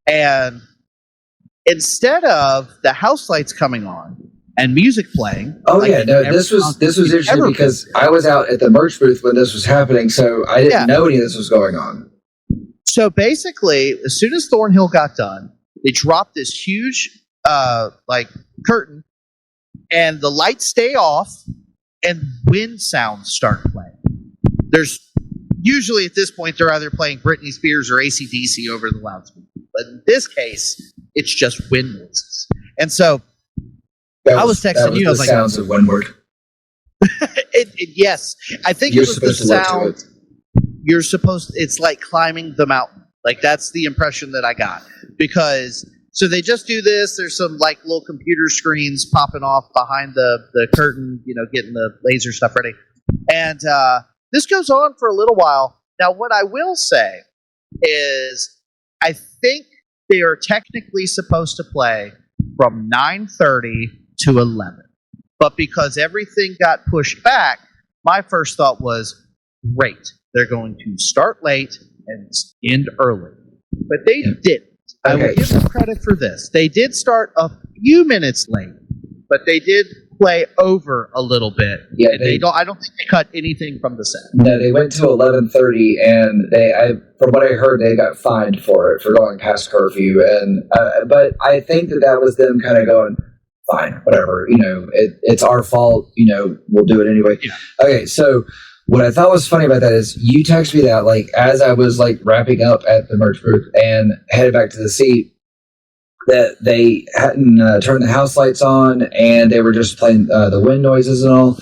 and instead of the house lights coming on and music playing. This was interesting because I was out at the merch booth when this was happening, so I didn't know any of this was going on. So basically, as soon as Thornhill got done, they dropped this huge curtain, and the lights stay off, and wind sounds start playing. There's usually at this point they're either playing Britney Spears or AC/DC over the loudspeaker, but in this case, it's just wind noises. And so I was texting you. I was like, sounds of Winward. Yes, I think You're it was the supposed to look to sound. it. You're supposed. It's like climbing the mountain. Like that's the impression that I got, because so they just do this. There's some like little computer screens popping off behind the curtain, getting the laser stuff ready, and this goes on for a little while. Now, what I will say is, I think they are technically supposed to play from 9:30 to 11. But because everything got pushed back, my first thought was, great, they're going to start late and end early. But they didn't. I will give them credit for this. They did start a few minutes late, but they did play over a little bit. Yeah, I don't think they cut anything from the set. No, they went to 11:30, and from what I heard, they got fined for it, for going past curfew. And but I think that was them kind of going, fine, whatever. It's our fault. We'll do it anyway. Yeah. Okay, so what I thought was funny about that is you texted me that like as I was like wrapping up at the merch booth and headed back to the seat, that they hadn't turned the house lights on, and they were just playing the wind noises and all.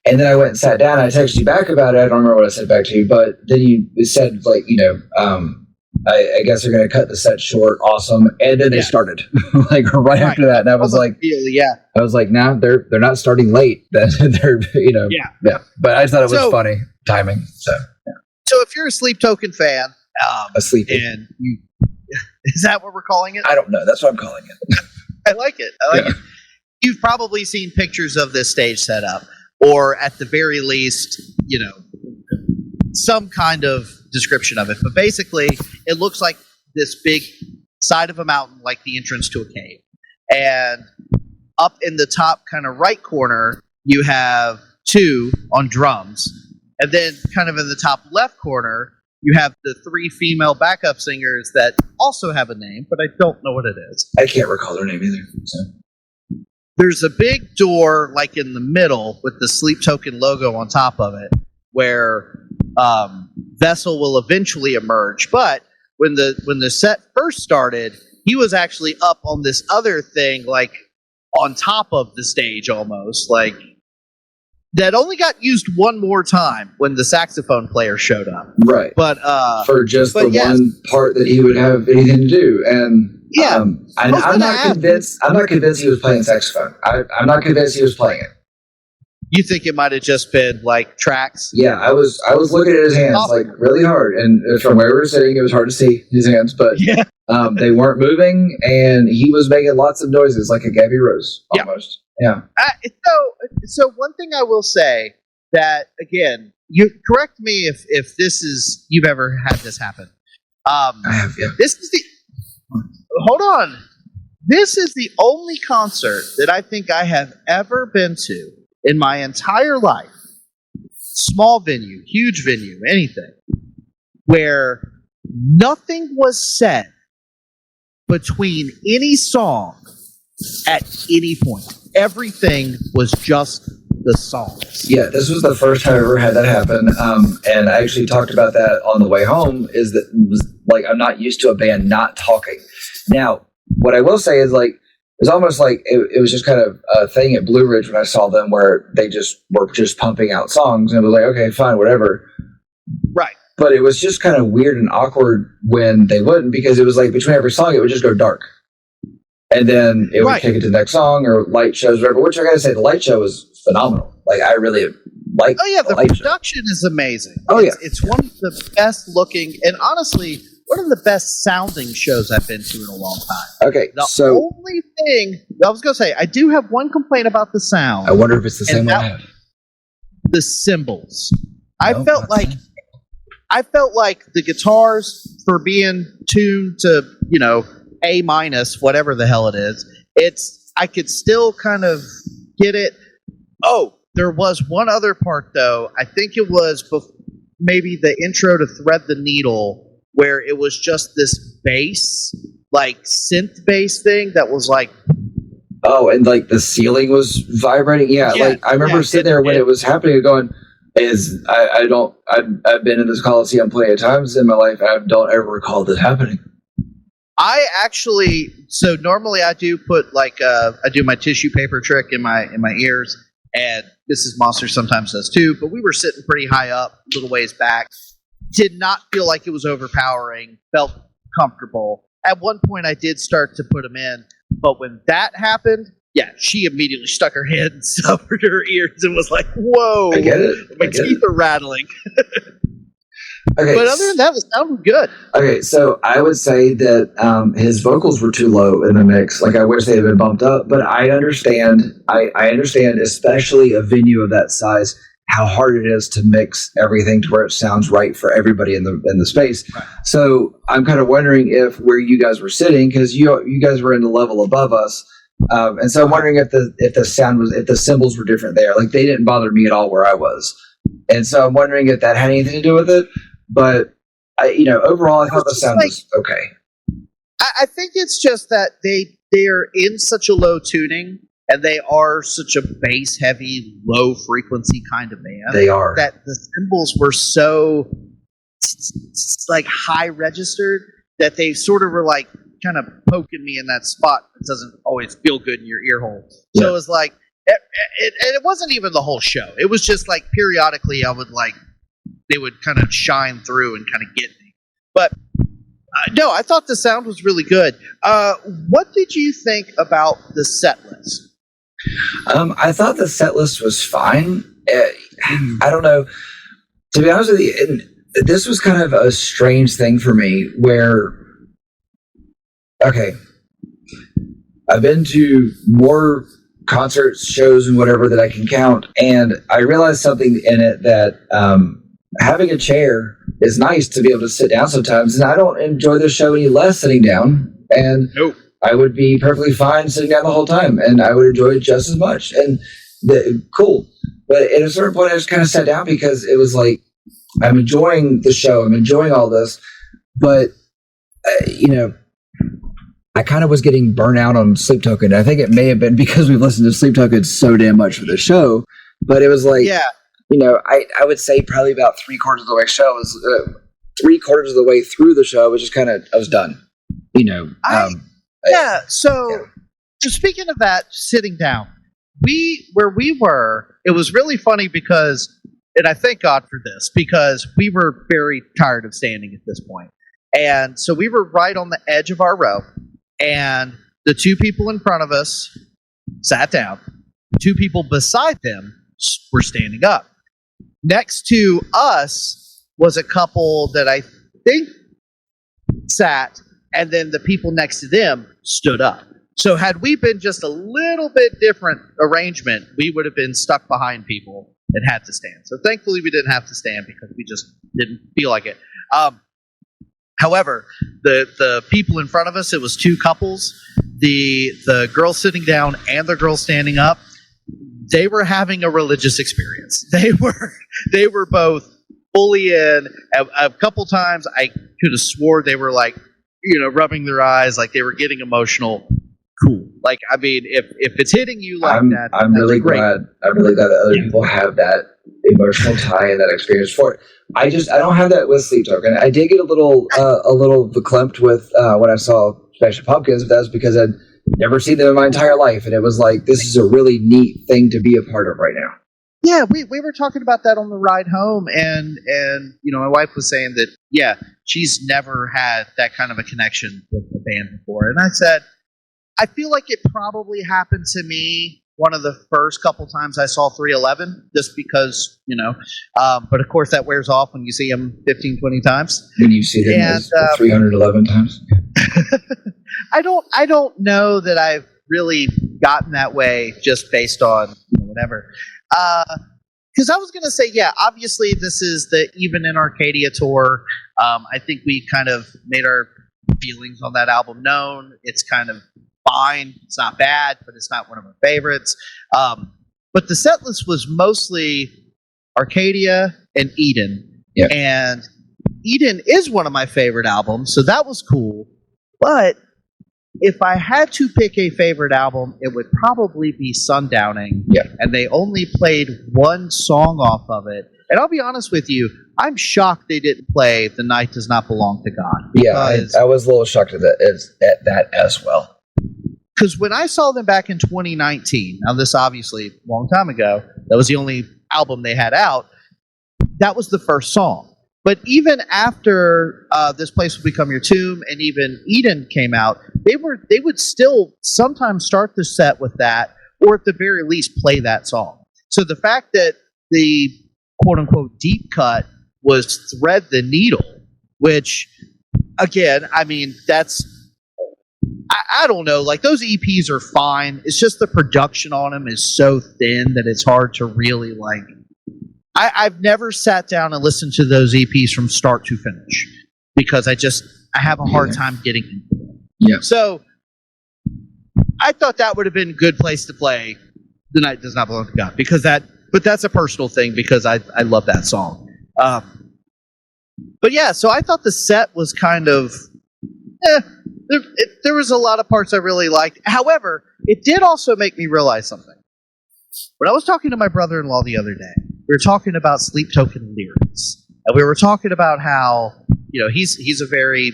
And then I went and sat down. And I texted you back about it. I don't remember what I said back to you, but then you said like, I guess they're going to cut the set short. Awesome. And then they started like right after that. And I was like, I was like, nah, they're not starting late. They're, yeah. But I just thought it was funny timing. So if you're a Sleep Token fan, a sleep, and is that what we're calling it? I don't know. That's what I'm calling it. I like it. It. You've probably seen pictures of this stage setup, or at the very least, some kind of description of it. But basically, it looks like this big side of a mountain, like the entrance to a cave. And up in the top kind of right corner, you have two on drums. And then kind of in the top left corner, you have the three female backup singers that also have a name, but I don't know what it is. I can't recall their name either. So. There's a big door like in the middle with the Sleep Token logo on top of it, where Vessel will eventually emerge. But when the set first started, he was actually up on this other thing, like on top of the stage almost, like that only got used one more time when the saxophone player showed up. Right. But for just the one part that he would have anything to do. And I'm not convinced. I'm not convinced he was playing saxophone. I'm not convinced he was playing it. You think it might have just been like tracks? Yeah, I was looking at his hands like really hard, and from where we were sitting, it was hard to see his hands. But They weren't moving, and he was making lots of noises like a Gabby Rose, almost. Yeah. So one thing I will say that, again, you correct me if this is you've ever had this happen. I have, yeah. Hold on. This is the only concert that I think I have ever been to in my entire life. Small venue, huge venue, anything, where nothing was said between any song at any point. Everything was just the songs. Yeah, this was the first time I ever had that happen. And I actually talked about that on the way home, is that it was like, I'm not used to a band not talking. Now, what I will say is, like, it's almost like it was just kind of a thing at Blue Ridge when I saw them, where they just were just pumping out songs, and it was like, okay, fine, whatever. Right. But it was just kind of weird and awkward when they wouldn't, because it was like between every song, it would just go dark. And then it would kick it to the next song, or light shows, whatever. Which I gotta say, the light show was phenomenal. Like, I really like. Oh yeah, the production is amazing. Oh yeah, it's one of the best looking, and honestly, one of the best sounding shows I've been to in a long time. Okay, the only thing I was gonna say, I do have one complaint about the sound. I wonder if it's the same one I have. The cymbals. I felt like the guitars, for being tuned to, A minus, whatever the hell it is, I could still kind of get it. Oh, there was one other part, though. I think it was maybe the intro to Thread the Needle, where it was just this bass, like synth bass thing that was like... Oh, and like the ceiling was vibrating? Yeah, like I remember sitting there when it was happening going... I've been in this Coliseum plenty of times in my life. I don't ever recall this happening. I actually, so normally I do put I do my tissue paper trick in my ears, and this is Monster sometimes does too, but we were sitting pretty high up, a little ways back. Did not feel like it was overpowering, felt comfortable. At one point I did start to put them in, but when that happened, yeah, she immediately stuck her head and covered her ears and was like, whoa. I get it. My teeth are rattling. Okay, but other than that, it sounded good. Okay, so I would say that his vocals were too low in the mix. Like, I wish they had been bumped up, but I understand. I understand, especially a venue of that size, how hard it is to mix everything to where it sounds right for everybody in the space. Right. So I'm kind of wondering if where you guys were sitting, because you guys were in the level above us. And so I'm wondering if the cymbals were different there. Like, they didn't bother me at all where I was. And so I'm wondering if that had anything to do with it. But overall, I thought the sound was okay. I think it's just that they're in such a low tuning, and they are such a bass heavy, low frequency kind of band. They are, that the cymbals were so like high registered that they sort of were like kind of poking me in that spot that doesn't always feel good in your ear hole. So it was like, it wasn't even the whole show. It was just like periodically they would kind of shine through and kind of get me. But no, I thought the sound was really good. What did you think about the set list? I thought the set list was fine. I don't know. To be honest with you, this was kind of a strange thing for me where, okay, I've been to more concerts, shows, and whatever that I can count, and I realized something in it that having a chair is nice to be able to sit down sometimes, and I don't enjoy the show any less sitting down, and I would be perfectly fine sitting down the whole time, and I would enjoy it just as much, and cool. But at a certain point, I just kind of sat down because it was like, I'm enjoying the show, I'm enjoying all this, but I kind of was getting burnt out on Sleep Token. I think it may have been because we've listened to Sleep Token so damn much for the show, but it was like, I would say probably about 3/4 of the way three-quarters of the way through the show, which is kind of, I was done. So speaking of that, sitting down, where we were, it was really funny because, and I thank God for this, because we were very tired of standing at this point. And so we were right on the edge of our row, and the two people in front of us sat down. The two people beside them were standing up. Next to us was a couple that I think sat, and then the people next to them stood up. So had we been just a little bit different arrangement, we would have been stuck behind people and had to stand. So thankfully we didn't have to stand because we just didn't feel like it. However, the people in front of us, it was two couples. The girl sitting down and the girl standing up, they were having a religious experience. They were both fully in. A couple times I could have swore they were like, rubbing their eyes, like they were getting emotional. Cool. Like, I mean, if it's hitting you like that, I'm really glad. I'm really glad that other people have that emotional tie and that experience for it. I don't have that with Sleep Token. I did get a little verklempt with when I saw Smashing Pumpkins, but that was because I'd never seen them in my entire life, and it was like, this is a really neat thing to be a part of right now. Yeah, we were talking about that on the ride home, and my wife was saying that she's never had that kind of a connection with the band before, and I said, I feel like it probably happened to me one of the first couple times I saw 311, just because, but of course that wears off when you see them 15, 20 times. When you see them 311 times? I don't know that I've really gotten that way just based on whatever. Because I was going to say, obviously this is the Even in Arcadia tour. I think we kind of made our feelings on that album known. It's kind of fine. It's not bad, but it's not one of my favorites. But the set list was mostly Arcadia and Eden. Yeah. And Eden is one of my favorite albums, so that was cool. But if I had to pick a favorite album, it would probably be Sundowning. Yeah. And they only played one song off of it. And I'll be honest with you, I'm shocked they didn't play The Night Does Not Belong to God. Yeah, I was a little shocked at that as well. Because when I saw them back in 2019, now this obviously a long time ago, that was the only album they had out, that was the first song. But even after This Place Will Become Your Tomb and even Eden came out, they would still sometimes start the set with that, or at the very least play that song. So the fact that the quote-unquote deep cut was Thread the Needle, which, again, I mean, that's... I don't know, like those EPs are fine. It's just the production on them is so thin that it's hard to really like. I've never sat down and listened to those EPs from start to finish because I have a hard time getting into them. Yeah. So I thought that would have been a good place to play The Night Does Not Belong to God but that's a personal thing because I love that song. But yeah, so I thought the set was kind of there was a lot of parts I really liked. However, it did also make me realize something. When I was talking to my brother-in-law the other day, we were talking about Sleep Token lyrics. And we were talking about how, he's a very,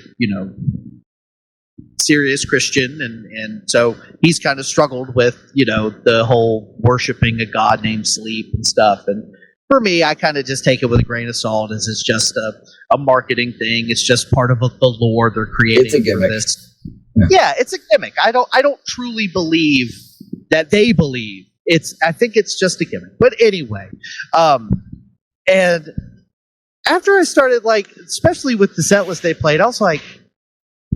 serious Christian. And so he's kind of struggled with, the whole worshiping a god named Sleep and stuff. And for me, I kind of just take it with a grain of salt as it's just a marketing thing. It's just part of the lore they're creating. It's a gimmick. For this. Yeah, it's a gimmick. I don't truly believe that they believe. I think it's just a gimmick. But anyway, and after I started, especially with the set list they played, I was like,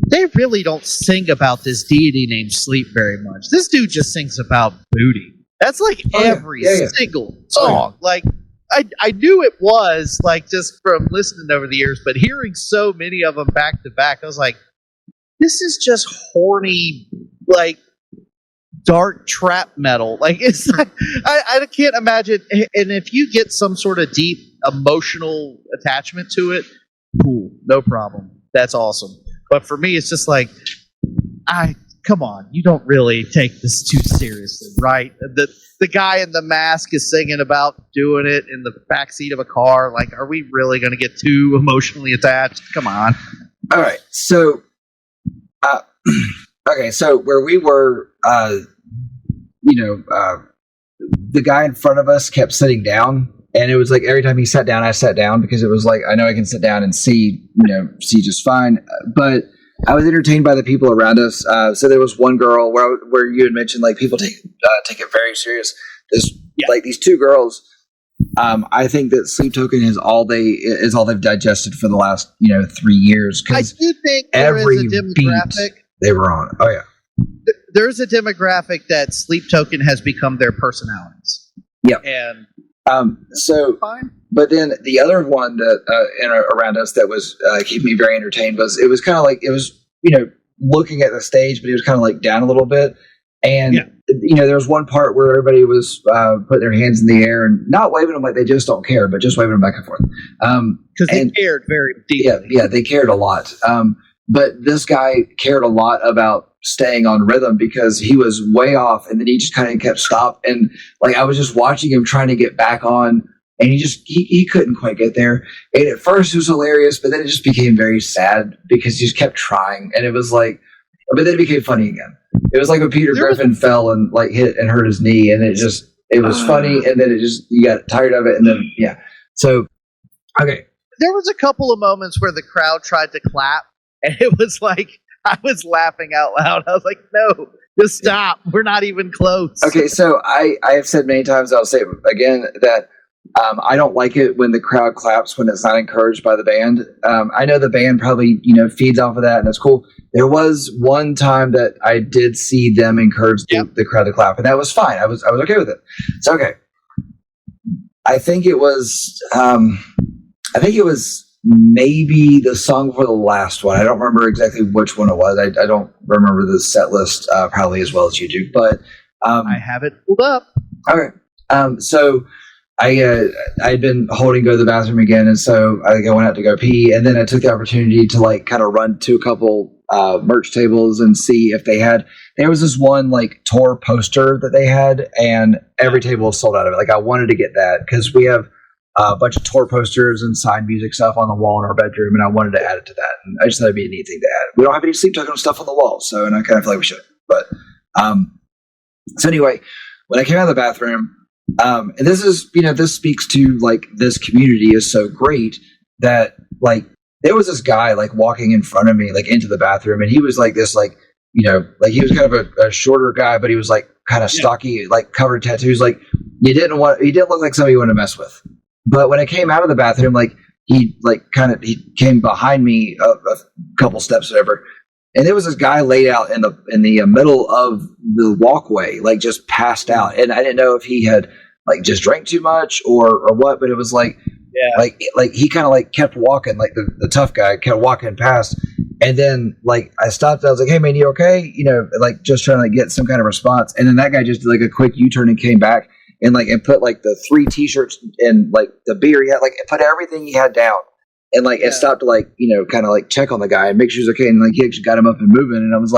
they really don't sing about this deity named Sleep very much. This dude just sings about booty. That's every single song. I knew it was, just from listening over the years, but hearing so many of them back to back, I was like, this is just horny, dark trap metal. It's I can't imagine. And if you get some sort of deep emotional attachment to it, cool, no problem. That's awesome. But for me, it's just come on, you don't really take this too seriously, right? The guy in the mask is singing about doing it in the backseat of a car. Are we really going to get too emotionally attached? Come on. All right, so okay, so where we were, the guy in front of us kept sitting down, and it was every time he sat down, I sat down because it was I know I can sit down and see just fine. But I was entertained by the people around us. So there was one girl where you had mentioned people take it very serious. These two girls I think that Sleep Token is all they've digested for the last 3 years. I do think there is a demographic they were on. Oh yeah, there's a demographic that Sleep Token has become their personalities. Yeah, and so fine. But then the other one that around us that was keeping me very entertained was it was kind of like it was looking at the stage, but it was kind of like down a little bit. And, there was one part where everybody was putting their hands in the air and not waving them like they just don't care, but just waving them back and forth. Because they cared very deeply. Yeah, they cared a lot. But this guy cared a lot about staying on rhythm because he was way off, and then he just kind of kept stopped. And, I was just watching him trying to get back on, and he couldn't quite get there. And at first it was hilarious, but then it just became very sad because he just kept trying. And it was but then it became funny again. It was like when Peter Griffin fell and hit and hurt his knee, and it was funny, and then you got tired of it, and then So okay, there was a couple of moments where the crowd tried to clap, and it was like I was laughing out loud. I was like, "No, just stop. We're not even close." Okay, so I have said many times, I'll say it again, that I don't like it when the crowd claps when it's not encouraged by the band. I know the band probably feeds off of that, and it's cool. There was one time that I did see them encourage the crowd to clap, and that was fine. I was okay with it. It's okay. I think it was maybe the song for the last one. I don't remember exactly which one it was. I don't remember the set list probably as well as you do, but I have it pulled up. Okay. So I'd been holding to go to the bathroom again, and so I went out to go pee, and then I took the opportunity to kind of run to a couple merch tables and see if they had. There was this one tour poster that they had, and every table was sold out of it. I wanted to get that because we have a bunch of tour posters and signed music stuff on the wall in our bedroom, and I wanted to add it to that. And I just thought it'd be a neat thing to add. We don't have any Sleep Token stuff on the wall, and I kind of feel like we should. But so anyway, when I came out of the bathroom. And this is, this speaks to this community is so great that there was this guy walking in front of me into the bathroom, and he was this he was kind of a shorter guy, but he was kind of stocky, covered in tattoos. He didn't look like somebody you want to mess with. But when I came out of the bathroom, he came behind me a couple steps or whatever. And there was this guy laid out in the middle of the walkway, just passed out. And I didn't know if he had just drank too much or what, but it was he kind of kept walking, the tough guy kept walking past. And then I stopped. I was like, "Hey man, you okay?" Just trying to get some kind of response. And then that guy just did a quick U-turn and came back and and put the 3 T-shirts and the beer he had, put everything he had down. And it stopped to kind of check on the guy and make sure he's okay. And he actually got him up and moving. And I was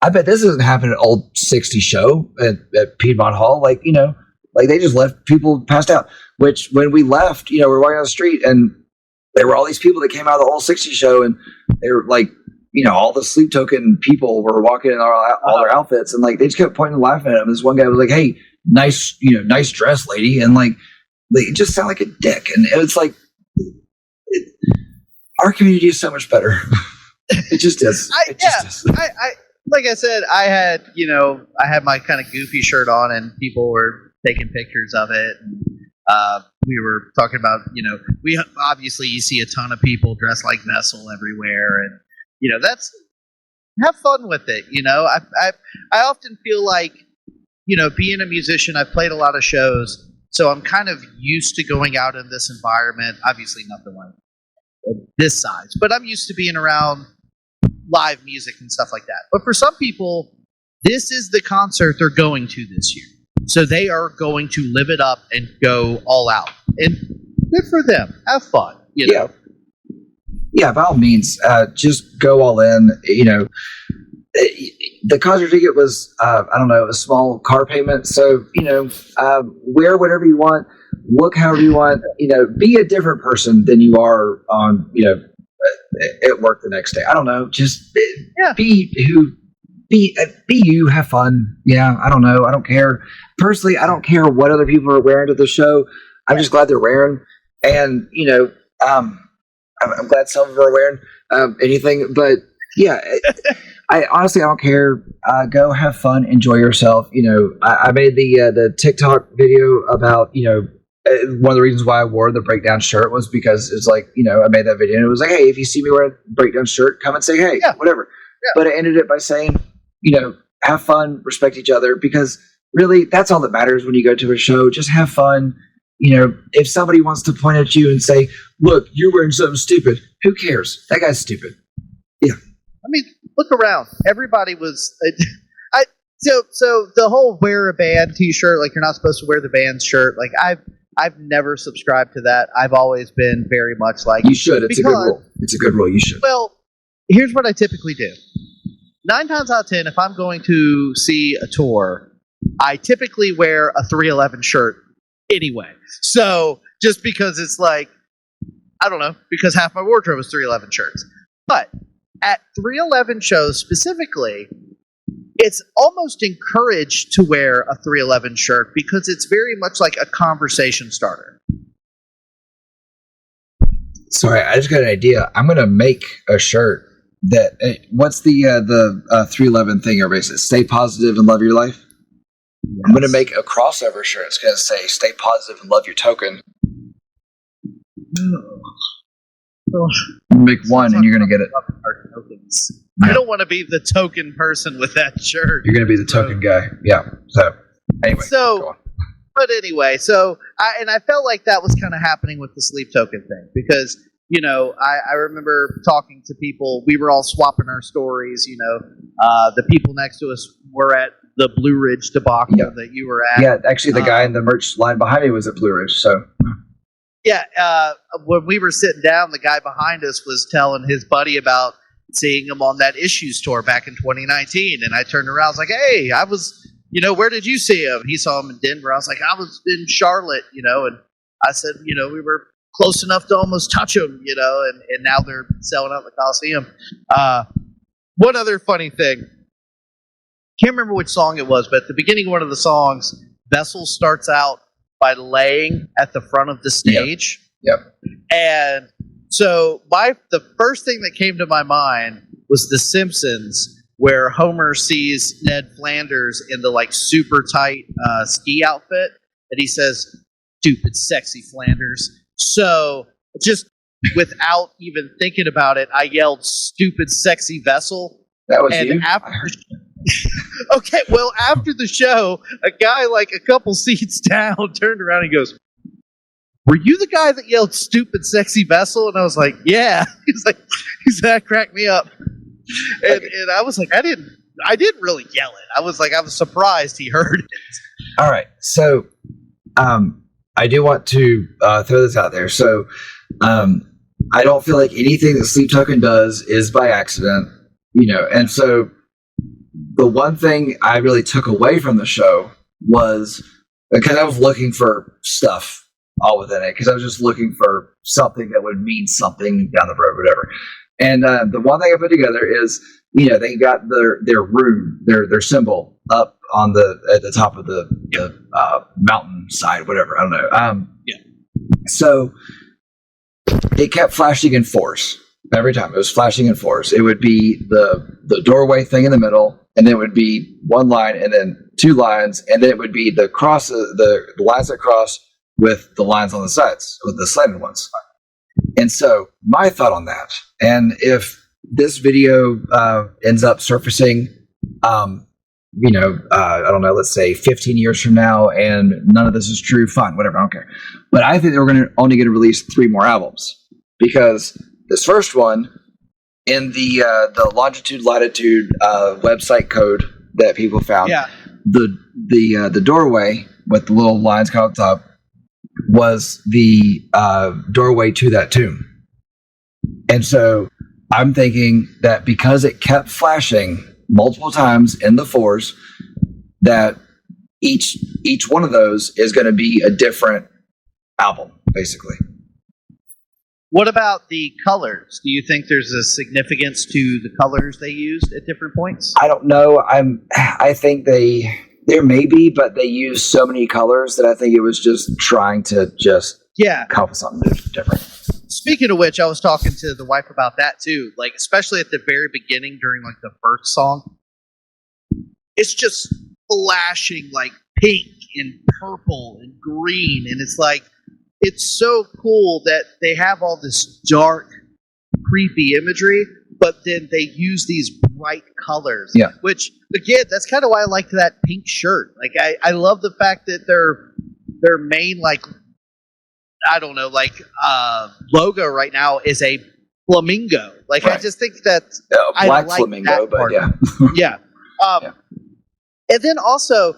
I bet this doesn't happen at Old 60 show at Piedmont Hall. They just left people passed out. Which when we left, we're walking down the street and there were all these people that came out of the Old 60 show, and they were all the Sleep Token people were walking in all their outfits, and they just kept pointing and laughing at him. This one guy was like, "Hey, nice dress, lady," and they just sound like a dick, and it's our community is so much better. It just is. Like I said, I had my kind of goofy shirt on, and people were taking pictures of it. And, we were talking about, we obviously you see a ton of people dressed like Messel everywhere, and that's have fun with it. I often feel like being a musician, I've played a lot of shows. So I'm kind of used to going out in this environment. Obviously, nothing like this size, but I'm used to being around live music and stuff like that. But for some people, this is the concert they're going to this year. So they are going to live it up and go all out. And good for them. Have fun. Yeah, by all means, just go all in. The concert ticket was, a small car payment. So, wear whatever you want, look however you want, be a different person than you are on, at work the next day. I don't know. Just be you, have fun. Yeah. I don't know. I don't care. Personally, I don't care what other people are wearing to the show. I'm just glad they're wearing. And, I'm glad some of them are wearing anything, but Yeah, I honestly I don't care. Go have fun, enjoy yourself. I made the TikTok video about one of the reasons why I wore the breakdown shirt was because it's like I made that video and it was like, hey, if you see me wearing a breakdown shirt, come and say hey, whatever. Yeah. But I ended it by saying, have fun, respect each other, because really that's all that matters when you go to a show. Just have fun. If somebody wants to point at you and say, look, you're wearing something stupid, who cares? That guy's stupid. Yeah. I mean, look around. Everybody was. So the whole wear a band T-shirt, like you're not supposed to wear the band's shirt. Like I've never subscribed to that. I've always been very much like you should. It's a good rule. It's a good rule. You should. Well, here's what I typically do. 9 times out of 10, if I'm going to see a tour, I typically wear a 311 shirt anyway. So just because it's like, I don't know, because half my wardrobe is 311 shirts. But at 311 shows specifically, it's almost encouraged to wear a 311 shirt because it's very much like a conversation starter. Sorry, I just got an idea. I'm going to make a shirt that what's the 311 thing everybody says? Stay positive and love your life. Yes. I'm going to make a crossover shirt. It's going to say stay positive and love your token. Make one and you're going to get it. I don't want to be the token person with that shirt. You're going to be the token guy. Yeah. So anyway. But anyway, I felt like that was kind of happening with the sleep token thing because, I remember talking to people. We were all swapping our stories. The people next to us were at the Blue Ridge debacle that you were at. Yeah, actually, the guy in the merch line behind me was at Blue Ridge. So. Yeah, when we were sitting down, the guy behind us was telling his buddy about seeing him on that Issues tour back in 2019. And I turned around, I was like, hey, I was, where did you see him? He saw him in Denver. I was like, I was in Charlotte, and I said, we were close enough to almost touch him, and now they're selling out the Coliseum. One other funny thing. Can't remember which song it was, but at the beginning of one of the songs, Vessel starts out by laying at the front of the stage. Yep. And so the first thing that came to my mind was The Simpsons, where Homer sees Ned Flanders in the super tight ski outfit, and he says, "Stupid, sexy Flanders." So just without even thinking about it, I yelled, "Stupid, sexy Vessel." That was you? Okay, well, after the show, a guy a couple seats down turned around and goes, "Were you the guy that yelled stupid sexy Vessel?" And I was like, "Yeah." He said, "That cracked me up." And I was like, I didn't really yell it. I was surprised he heard it. All right. So I do want to throw this out there. So I don't feel like anything that Sleep Token does is by accident, and so the one thing I really took away from the show was because I was looking for stuff all within it, because I was just looking for something that would mean something down the road, whatever. And the one thing I put together is, they got their rune, their symbol up on at the top of the mountain side, whatever. I don't know. So it kept flashing in force every time. It was flashing in force. It would be the doorway thing in the middle, and then it would be one line, and then two lines, and then it would be the cross, the lines that cross with the lines on the sides, with the slanted ones. And so my thought on that, and if this video ends up surfacing, I don't know, let's say 15 years from now, and none of this is true, fine, whatever, I don't care. But I think they're only going to release 3 more albums, because this first one, in the longitude latitude website code that people found, the doorway with the little lines cut up top was the doorway to that tomb. And so I'm thinking that because it kept flashing multiple times in the 4s, that each one of those is going to be a different album, basically. What about the colors? Do you think there's a significance to the colors they used at different points? I don't know. I think there may be, but they used so many colors that I think it was just trying to come up with something different. Speaking of which, I was talking to the wife about that too. Like, especially at the very beginning during like the first song, it's just flashing like pink and purple and green, and it's like it's so cool that they have all this dark, creepy imagery, but then they use these bright colors. Yeah. Which again, that's kind of why I liked that pink shirt. Like, I love the fact that their main like, I don't know, like logo right now is a flamingo. Like, Right. I just think that Black like flamingo, that but part. yeah. Yeah. Yeah. And then also,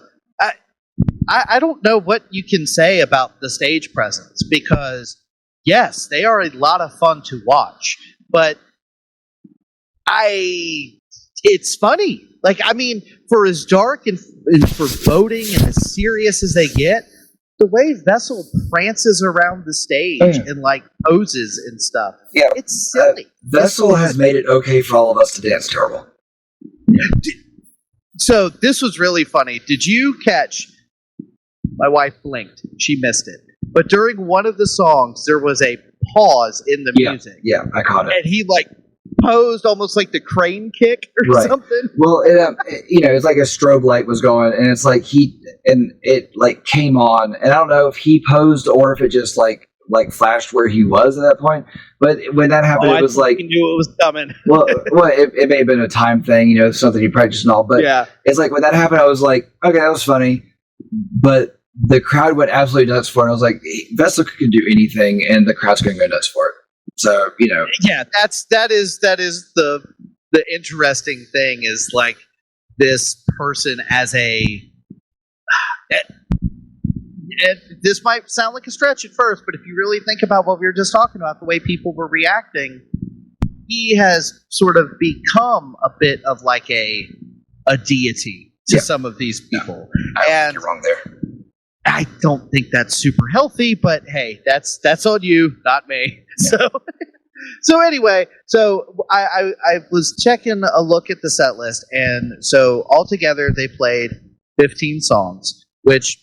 I don't know what you can say about the stage presence, because yes, they are a lot of fun to watch, but it's funny. Like, I mean, for as dark and foreboding and as serious as they get, the way Vessel prances around the stage and like poses and stuff, Yeah. it's silly. Vessel has made it okay for all of us to dance terrible. So this was really funny. Did you catch? My wife blinked. She missed it. But during one of the songs, there was a pause in the music. Yeah, I caught it. And he like posed almost like the crane kick or Right. something. Well, it's like a strobe light was going, and it's like it like came on, and I don't know if he posed or if it just like flashed where he was at that point. But when that happened, it was like he knew it was coming. well, it may have been a time thing, something you practiced and all. But Yeah. it's like when that happened, I was like, okay, that was funny, but the crowd went absolutely nuts for it. And I was like, Vessel could do anything, and the crowd's going to go nuts for it. So Yeah, that is the interesting thing is like this person as a. And this might sound like a stretch at first, but if you really think about what we were just talking about, the way people were reacting, he has sort of become a bit of like a deity to some of these people. I don't And think you're wrong there. I don't think that's super healthy, but hey, that's on you, not me. Yeah. So anyway, I was checking a look at the set list, and so altogether they played 15 songs, which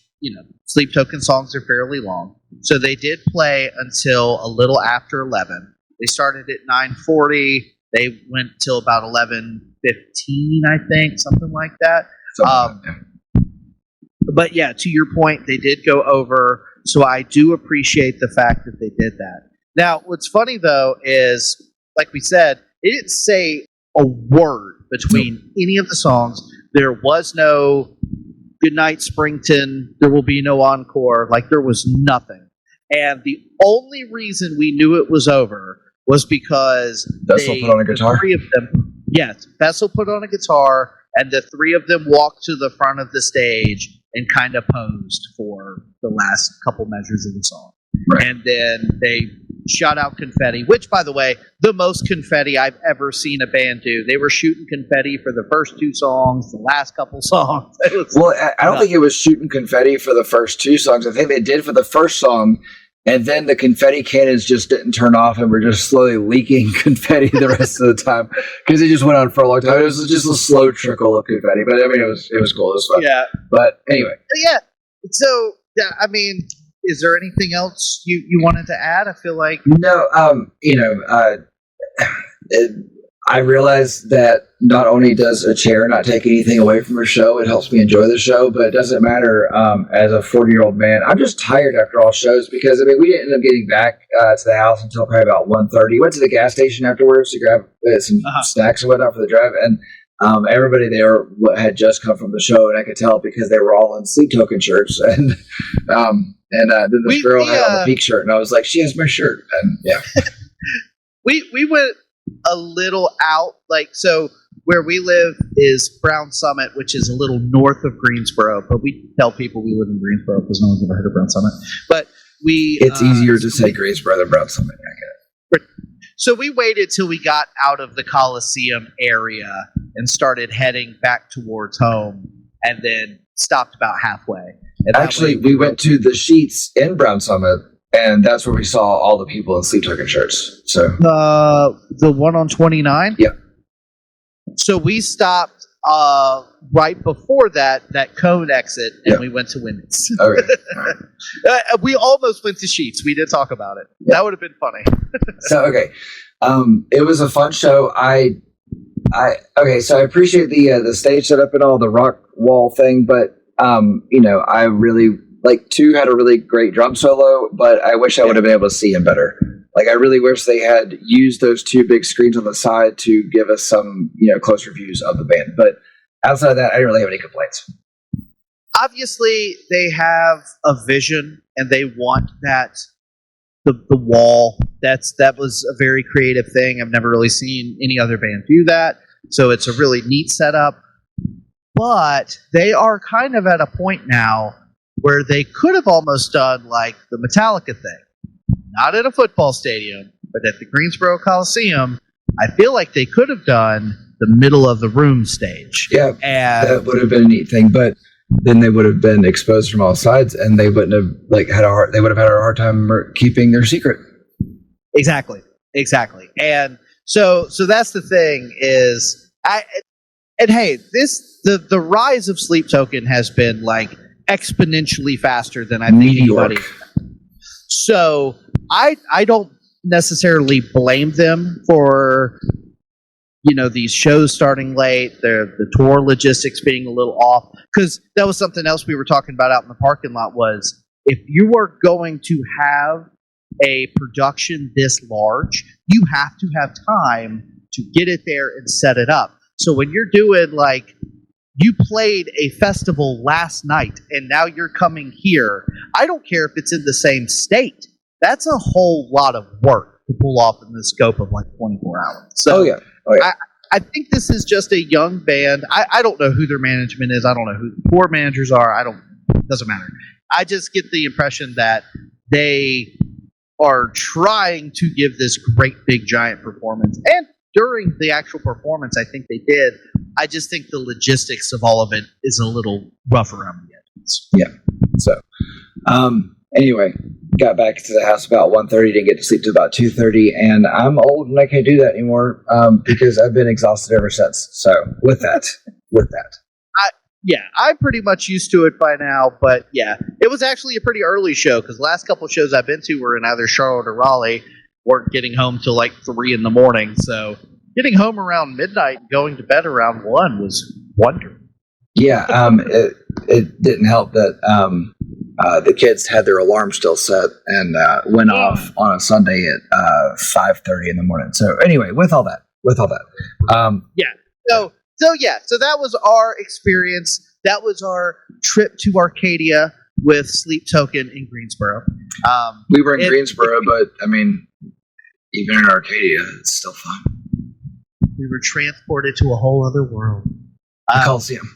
Sleep Token songs are fairly long. So they did play until a little after 11. They started at 9:40. They went till about 11:15, I think, something like that. But yeah, to your point, they did go over, so I do appreciate the fact that they did that. Now, what's funny, though, is, like we said, they didn't say a word between any of the songs. There was no Goodnight Springton, there will be no encore, like there was nothing. And the only reason we knew it was over was because Vessel put on a guitar? the three of them, yes, Vessel put on a guitar, and the three of them walked to the front of the stage and kind of posed for the last couple measures of the song. Right. And then they shot out confetti, which, by the way, the most confetti I've ever seen a band do. They were shooting confetti for the first two songs, the last couple songs. Well, I don't think it was shooting confetti for the first two songs. I think they did for the first song, and then the confetti cannons just didn't turn off, and were just slowly leaking confetti the rest of the time because it just went on for a long time. It was just a slow trickle of confetti, but I mean, it was cool. It was fun. Yeah. But anyway. Yeah. So, yeah, I mean, is there anything else you wanted to add? I feel like No, I realize that not only does a chair not take anything away from a show, it helps me enjoy the show, but it doesn't matter. As a 40-year-old man, I'm just tired after all shows because, I mean, we didn't end up getting back to the house until probably about 1:30. Went to the gas station afterwards to grab some snacks and whatnot for the drive, and everybody there had just come from the show, and I could tell because they were all in Sleep Token shirts, and then this girl had on the Peak shirt, and I was like, she has my shirt, and yeah. we went a little out, like, so where we live is Brown Summit, which is a little north of Greensboro, but we tell people we live in Greensboro because no one's ever heard of Brown Summit. But it's easier to say Greensboro than Brown Summit. I get it. So we waited till we got out of the Coliseum area and started heading back towards home, and then stopped about halfway. And actually, we went to the Sheets in Brown Summit, and that's where we saw all the people in Sleep Token shirts. So the one on 29? Yeah. So we stopped right before that cone exit, and Yeah. we went to Women's. Okay. We almost went to Sheets. We did talk about it. Yeah. That would have been funny. So okay, it was a fun show. Okay, so I appreciate the stage setup and all the rock wall thing, but I really like 2 had a really great drum solo, but I wish I would have been able to see him better. Like I really wish they had used those 2 big screens on the side to give us some closer views of the band. But outside of that, I didn't really have any complaints. Obviously, they have a vision, and they want that the wall. That was a very creative thing. I've never really seen any other band do that, so it's a really neat setup. But they are kind of at a point now where they could have almost done like the Metallica thing, not at a football stadium, but at the Greensboro Coliseum. I feel like they could have done the middle of the room stage. Yeah, and that would have been a neat thing, but then they would have been exposed from all sides, and they wouldn't have they would have had a hard time keeping their secret. Exactly. And so that's the thing is, hey, the rise of Sleep Token has been like exponentially faster than I think anybody. So I don't necessarily blame them for these shows starting late, the tour logistics being a little off, because that was something else we were talking about out in the parking lot. Was if you are going to have a production this large, you have to have time to get it there and set it up. So when you're doing like, you played a festival last night and now you're coming here, I don't care if it's in the same state. That's a whole lot of work to pull off in the scope of like 24 hours. So I think this is just a young band. I don't know who their management is. I don't know who the tour managers are. Doesn't matter. I just get the impression that they are trying to give this great big giant performance. And during the actual performance, I think they did. I just think the logistics of all of it is a little rough around the edges. Yeah. So, anyway, got back to the house about 1:30. Didn't get to sleep till about 2:30, and I'm old and I can't do that anymore because I've been exhausted ever since. So, with that. I'm pretty much used to it by now, but yeah, it was actually a pretty early show because the last couple of shows I've been to were in either Charlotte or Raleigh. Weren't getting home till like 3 in the morning, so getting home around midnight and going to bed around 1 was wonderful. Yeah, it didn't help that the kids had their alarm still set and went off on a Sunday at 5:30 in the morning. So anyway, with all that, So that was our experience. That was our trip to Arcadia with Sleep Token in Greensboro. We were in Greensboro, but I mean, even in Arcadia, it's still fun. We were transported to a whole other world. The Coliseum.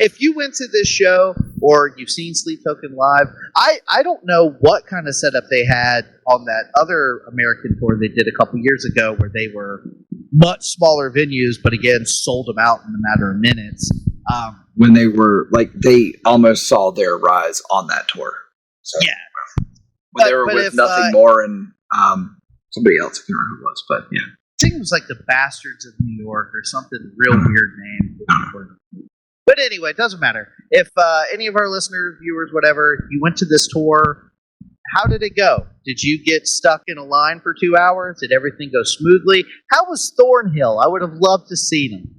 If you went to this show or you've seen Sleep Token live, I don't know what kind of setup they had on that other American tour they did a couple years ago where they were much smaller venues, but again, sold them out in a matter of minutes. When they were, like, they almost saw their rise on that tour. So, yeah. When they were with Nothing More and somebody else, I can't remember who it was, but yeah. I think it was like the Bastards of New York or something real weird name. But anyway, it doesn't matter. If any of our listeners, viewers, whatever, you went to this tour, how did it go? Did you get stuck in a line for 2 hours? Did everything go smoothly? How was Thornhill? I would have loved to see them.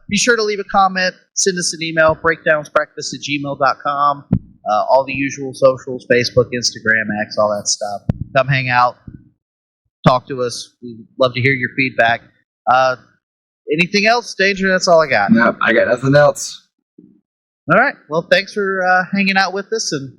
Be sure to leave a comment. Send us an email, breakdownsbreakfast@gmail.com. All the usual socials, Facebook, Instagram, X, all that stuff. Come hang out. Talk to us. We'd love to hear your feedback. Anything else, Danger? That's all I got. No, I got nothing else. All right. Well, thanks for hanging out with us, and